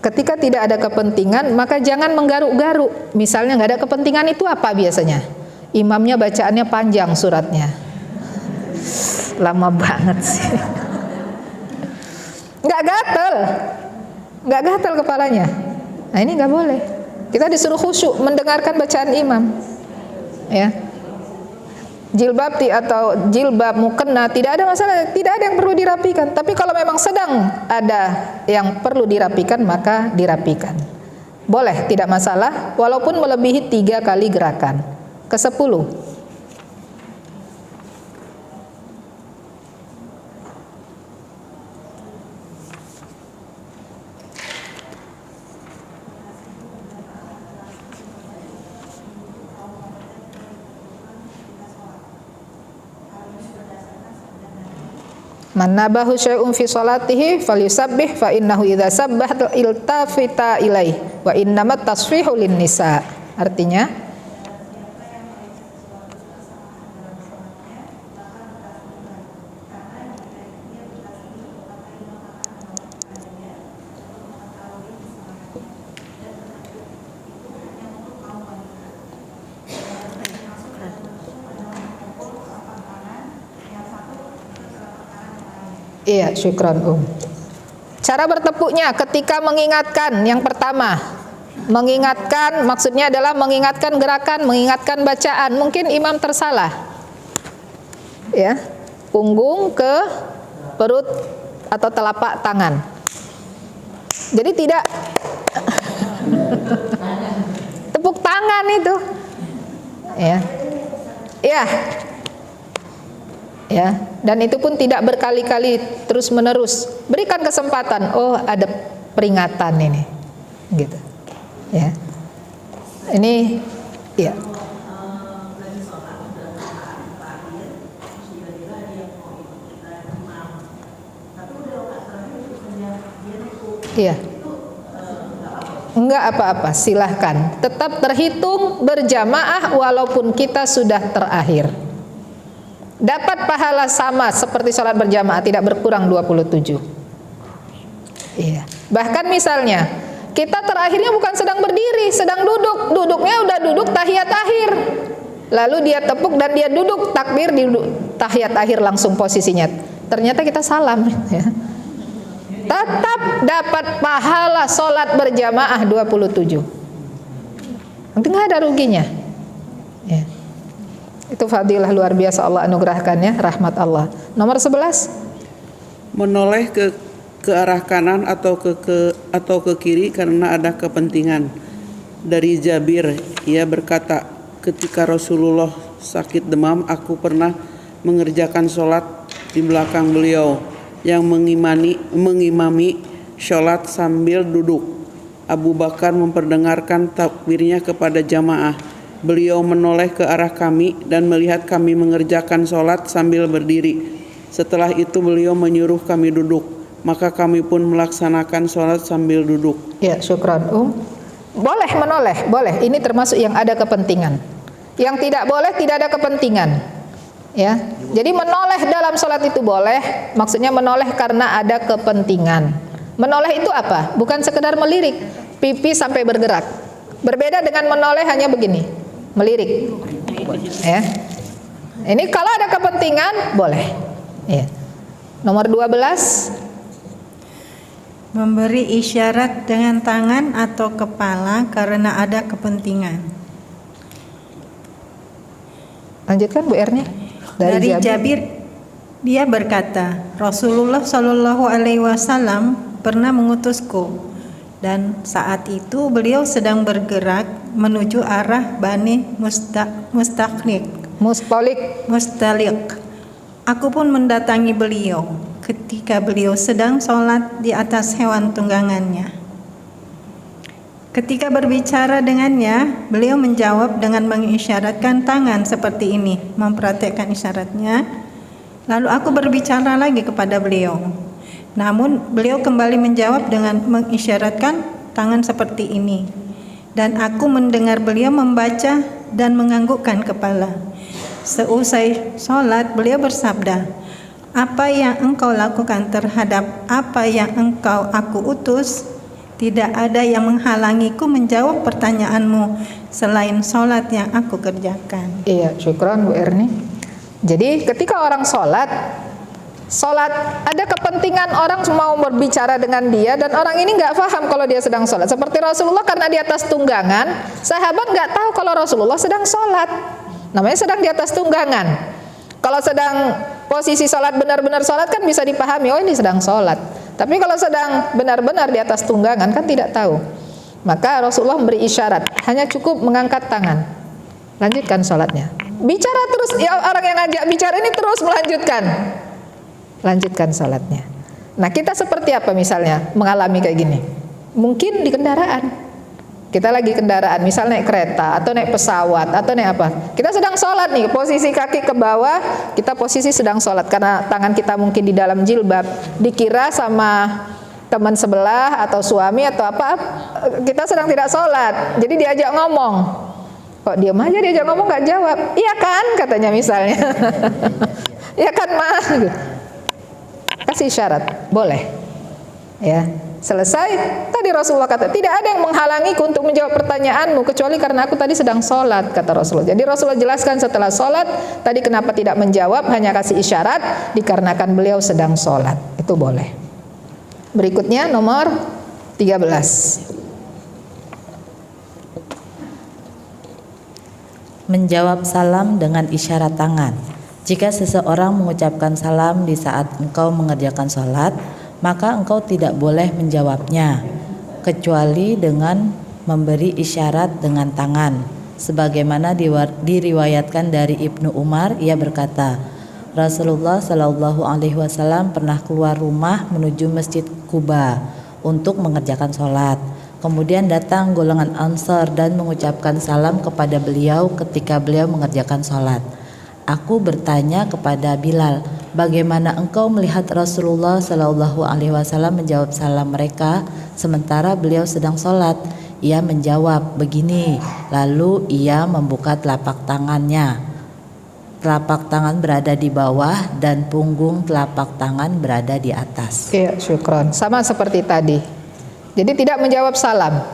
Ketika tidak ada kepentingan, maka jangan menggaruk-garuk. Misalnya nggak ada kepentingan, itu apa biasanya? Imamnya bacaannya panjang suratnya, lama banget sih. Nggak gatel kepalanya. Nah ini nggak boleh. Kita disuruh khusyuk mendengarkan bacaan imam. Ya, jilbab atau jilbab mukena tidak ada masalah, tidak ada yang perlu dirapikan. Tapi kalau memang sedang ada yang perlu dirapikan, maka dirapikan. Boleh, tidak masalah, walaupun melebihi 3 kali gerakan. Ke-10. Man nabahu syai'un fi salatihi falyusabbih fa innahu idza sabbah iltafita ilaih wa innamat tasfihu lin nisa. Artinya iya, syukran Cara bertepuknya ketika mengingatkan, yang pertama, mengingatkan maksudnya adalah mengingatkan gerakan, mengingatkan bacaan. Mungkin imam tersalah, ya, punggung ke perut atau telapak tangan. Jadi tidak tepuk tangan itu, ya, ya. Ya, dan itu pun tidak berkali-kali terus menerus. Berikan kesempatan. Oh, ada peringatan ini, gitu. Ya, ini, ya. Iya. Enggak apa-apa, silahkan. Tetap terhitung berjamaah walaupun kita sudah terakhir. Dapat pahala sama seperti sholat berjamaah, tidak berkurang 27. Iya. Bahkan misalnya kita terakhirnya bukan sedang berdiri, sedang duduk. Duduknya udah duduk tahiyat akhir. Lalu dia tepuk dan dia duduk takbir di tahiyat akhir langsung posisinya. Ternyata kita salam, ya. Tetap dapat pahala sholat berjamaah 27. Nanti nggak ada ruginya, ya. Itu fadilah luar biasa Allah anugerahkannya, rahmat Allah. Nomor 11, menoleh ke arah kanan atau ke kiri karena ada kepentingan. Dari Jabir, ia berkata, ketika Rasulullah sakit demam, aku pernah mengerjakan sholat di belakang beliau yang mengimami sholat sambil duduk. Abu Bakar memperdengarkan takbirnya kepada jamaah. Beliau menoleh ke arah kami dan melihat kami mengerjakan sholat sambil berdiri. Setelah itu beliau menyuruh kami duduk, maka kami pun melaksanakan sholat sambil duduk. Ya, syukran. Boleh menoleh, boleh. Ini termasuk yang ada kepentingan. Yang tidak boleh, tidak ada kepentingan. Ya, jadi menoleh dalam sholat itu boleh. Maksudnya menoleh karena ada kepentingan. Menoleh itu apa? Bukan sekedar melirik, pipi sampai bergerak. Berbeda dengan menoleh hanya begini, melirik. Ya. Ini kalau ada kepentingan boleh. Ya. Nomor 12, memberi isyarat dengan tangan atau kepala karena ada kepentingan. Lanjutkan Bu Erni. Dari Jabir, dia berkata, Rasulullah Shallallahu Alaihi Wasallam pernah mengutusku, dan saat itu beliau sedang bergerak menuju arah Bani Mustalik. Aku pun mendatangi beliau ketika beliau sedang sholat di atas hewan tunggangannya. Ketika berbicara dengannya, beliau menjawab dengan mengisyaratkan tangan seperti ini, mempraktekkan isyaratnya. Lalu aku berbicara lagi kepada beliau. Namun beliau kembali menjawab dengan mengisyaratkan tangan seperti ini. Dan aku mendengar beliau membaca dan menganggukkan kepala. Seusai sholat, beliau bersabda, apa yang engkau lakukan terhadap apa yang engkau aku utus? Tidak ada yang menghalangiku menjawab pertanyaanmu selain sholat yang aku kerjakan. Iya, syukran Bu Erni. Jadi ketika orang sholat ada kepentingan orang mau berbicara dengan dia, dan orang ini nggak paham kalau dia sedang sholat. Seperti Rasulullah karena di atas tunggangan, sahabat nggak tahu kalau Rasulullah sedang sholat. Namanya sedang di atas tunggangan. Kalau sedang posisi sholat, benar-benar sholat kan bisa dipahami, oh ini sedang sholat. Tapi kalau sedang benar-benar di atas tunggangan kan tidak tahu. Maka Rasulullah memberi isyarat, hanya cukup mengangkat tangan. Lanjutkan sholatnya. Bicara terus, ya orang yang ngajak bicara ini terus melanjutkan. Lanjutkan sholatnya. Nah kita seperti apa misalnya mengalami kayak gini? Mungkin di kendaraan. Kita lagi kendaraan, misal naik kereta atau naik pesawat atau naik apa. Kita sedang sholat nih, posisi kaki ke bawah, kita posisi sedang sholat karena tangan kita mungkin di dalam jilbab. Dikira sama teman sebelah atau suami atau apa, kita sedang tidak sholat. Jadi diajak ngomong, kok diam aja, diajak ngomong nggak jawab. Iya kan, katanya misalnya. Iya kan Ma, kasih syarat, boleh. Ya. Selesai, tadi Rasulullah kata, tidak ada yang menghalangiku untuk menjawab pertanyaanmu kecuali karena aku tadi sedang sholat, kata Rasulullah. Jadi Rasulullah jelaskan setelah sholat, tadi kenapa tidak menjawab, hanya kasih isyarat, dikarenakan beliau sedang sholat. Itu boleh. Berikutnya nomor 13. Menjawab salam dengan isyarat tangan. Jika seseorang mengucapkan salam di saat engkau mengerjakan sholat, maka engkau tidak boleh menjawabnya, kecuali dengan memberi isyarat dengan tangan. Sebagaimana diriwayatkan dari Ibnu Umar, ia berkata, Rasulullah Shallallahu Alaihi Wasallam pernah keluar rumah menuju Masjid Quba untuk mengerjakan sholat. Kemudian datang golongan Ansar dan mengucapkan salam kepada beliau ketika beliau mengerjakan sholat. Aku bertanya kepada Bilal, bagaimana engkau melihat Rasulullah Shallallahu Alaihi Wasallam menjawab salam mereka sementara beliau sedang sholat? Ia menjawab begini, lalu ia membuka telapak tangannya. Telapak tangan berada di bawah dan punggung telapak tangan berada di atas. Iya, syukron. Sama seperti tadi. Jadi tidak menjawab salam,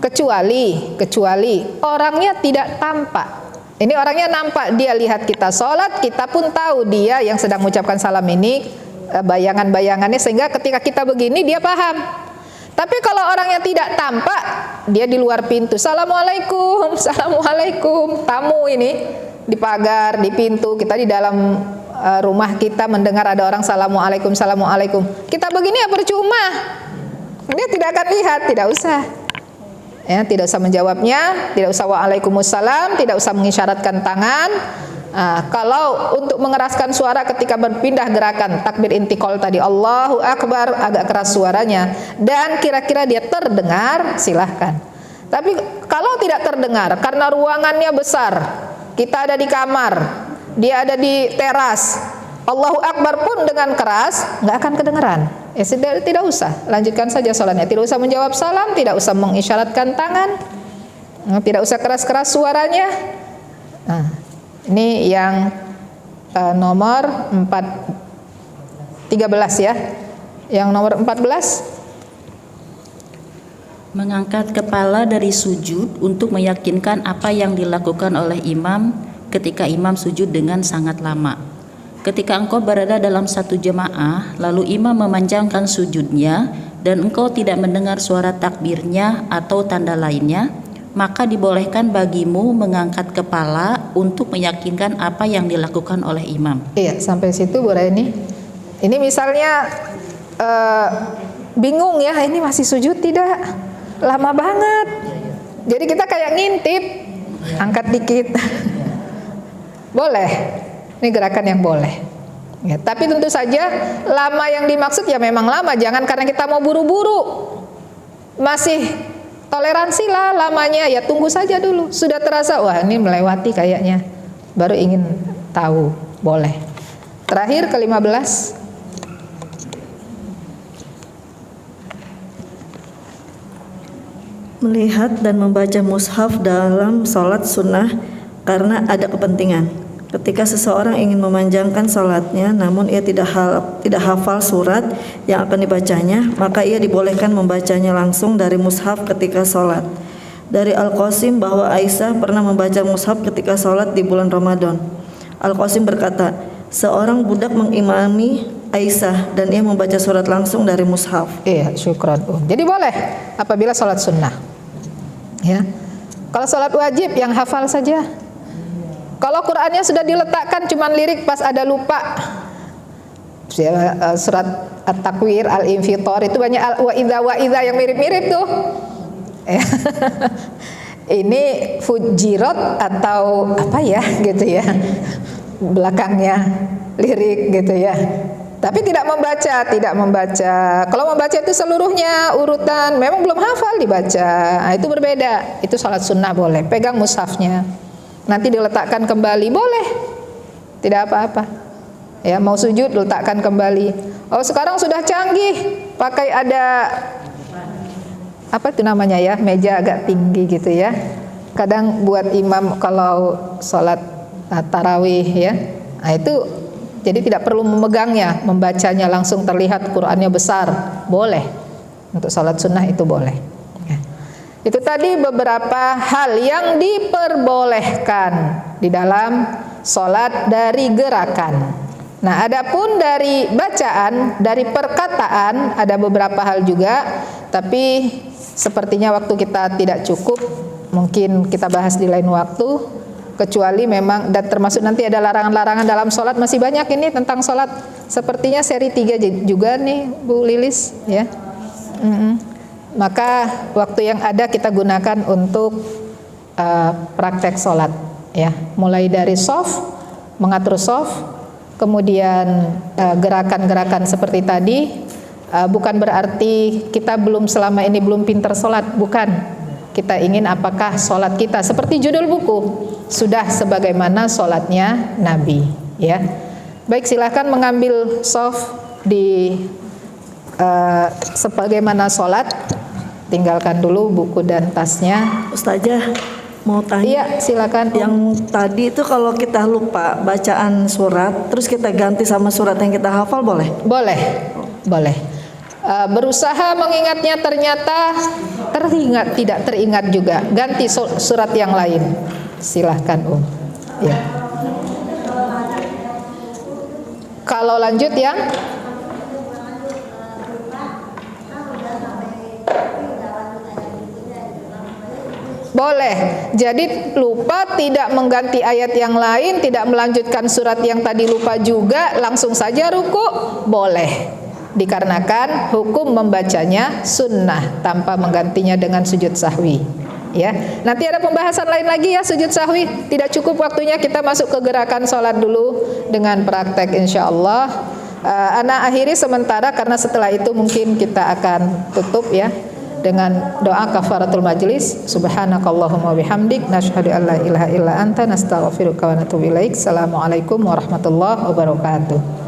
kecuali orangnya tidak tampak. Ini orangnya nampak, dia lihat kita sholat, kita pun tahu dia yang sedang mengucapkan salam ini bayangan-bayangannya, sehingga ketika kita begini dia paham. Tapi kalau orangnya tidak tampak, dia di luar pintu, Assalamualaikum, Assalamualaikum, tamu ini di pagar, di pintu, kita di dalam rumah kita mendengar ada orang Assalamualaikum, Assalamualaikum, kita begini ya percuma. Dia tidak akan lihat, tidak usah. Ya, tidak usah menjawabnya, tidak usah waalaikumsalam, tidak usah mengisyaratkan tangan. Kalau untuk mengeraskan suara ketika berpindah gerakan takbir intikal tadi, Allahu Akbar, agak keras suaranya dan kira-kira dia terdengar, silahkan. Tapi kalau tidak terdengar karena ruangannya besar, kita ada di kamar, dia ada di teras, Allahu Akbar pun dengan keras, nggak akan kedengeran. Ya tidak usah, lanjutkan saja sholatnya. Tidak usah menjawab salam, tidak usah mengisyaratkan tangan, tidak usah keras-keras suaranya. Nah, ini yang nomor 13 ya. Yang nomor 14, mengangkat kepala dari sujud untuk meyakinkan apa yang dilakukan oleh imam ketika imam sujud dengan sangat lama. Ketika engkau berada dalam satu jemaah, lalu imam memanjangkan sujudnya dan engkau tidak mendengar suara takbirnya atau tanda lainnya, maka dibolehkan bagimu mengangkat kepala untuk meyakinkan apa yang dilakukan oleh imam. Iya, sampai situ Bu Raini. Ini misalnya bingung ya, ini masih sujud tidak? Lama banget. Jadi kita kayak ngintip, angkat dikit. Boleh. Ini gerakan yang boleh. Ya, tapi tentu saja lama yang dimaksud ya memang lama. Jangan karena kita mau buru-buru. Masih toleransi lah lamanya, ya tunggu saja dulu. Sudah terasa, wah ini melewati kayaknya, baru ingin tahu, boleh. Terakhir ke-15. Melihat dan membaca mushaf dalam sholat sunnah karena ada kepentingan. Ketika seseorang ingin memanjangkan sholatnya, namun ia tidak hafal surat yang akan dibacanya, maka ia dibolehkan membacanya langsung dari mushaf ketika sholat. Dari Al-Qasim bahwa Aisyah pernah membaca mushaf ketika sholat di bulan Ramadan. Al-Qasim berkata, seorang budak mengimami Aisyah dan ia membaca surat langsung dari mushaf. Iya, syukran. Jadi boleh apabila sholat sunnah. Ya. Kalau sholat wajib yang hafal saja. Kalau Qur'annya sudah diletakkan cuman lirik pas ada lupa. Surat At-Takwir, Al-Infitor itu banyak wa idza yang mirip-mirip tuh. Ini fujirat atau apa ya gitu ya. Belakangnya lirik gitu ya. Tapi tidak membaca. Kalau membaca itu seluruhnya urutan, memang belum hafal dibaca. Nah, itu berbeda. Itu sholat sunnah boleh. Pegang mushafnya. Nanti diletakkan kembali boleh, tidak apa-apa. Ya, mau sujud letakkan kembali. Oh sekarang sudah canggih, pakai ada apa itu namanya ya, meja agak tinggi gitu ya. Kadang buat imam kalau sholat tarawih ya, nah itu jadi tidak perlu memegangnya, membacanya langsung terlihat Qur'annya besar, boleh. Untuk sholat sunnah itu boleh. Itu tadi beberapa hal yang diperbolehkan di dalam sholat dari gerakan. Nah, adapun dari bacaan, dari perkataan ada beberapa hal juga, tapi sepertinya waktu kita tidak cukup, mungkin kita bahas di lain waktu. Kecuali memang, dan termasuk nanti ada larangan-larangan dalam sholat, masih banyak ini tentang sholat. Sepertinya seri 3 juga nih Bu Lilis, ya. Maka waktu yang ada kita gunakan untuk praktek sholat, ya. Mulai dari soft, mengatur soft, kemudian gerakan-gerakan seperti tadi. Bukan berarti kita selama ini belum pintar sholat, bukan. Kita ingin apakah sholat kita seperti judul buku, sudah sebagaimana sholatnya Nabi, ya. Baik, silahkan mengambil soft di sebagaimana sholat. Tinggalkan dulu buku dan tasnya. Ustazah, mau tanya. Iya, silakan. Yang tadi itu kalau kita lupa bacaan surat, terus kita ganti sama surat yang kita hafal, boleh? Boleh. Berusaha mengingatnya, ternyata tidak teringat juga, ganti surat yang lain. Silahkan ya. Kalau lanjut yang boleh. Jadi lupa tidak mengganti ayat yang lain, tidak melanjutkan surat yang tadi lupa juga, langsung saja ruku, boleh. Dikarenakan hukum membacanya sunnah tanpa menggantinya dengan sujud sahwi, ya. Nanti ada pembahasan lain lagi ya sujud sahwi. Tidak cukup waktunya, kita masuk ke gerakan sholat dulu dengan praktek insyaallah. Ana akhiri sementara karena setelah itu mungkin kita akan tutup ya dengan doa kafaratul majlis. Subhanakallahumma bihamdik nasyhadu an la ilaha illa anta nastaghfiruka wa natubu ilaik. Assalamualaikum warahmatullahi wabarakatuh.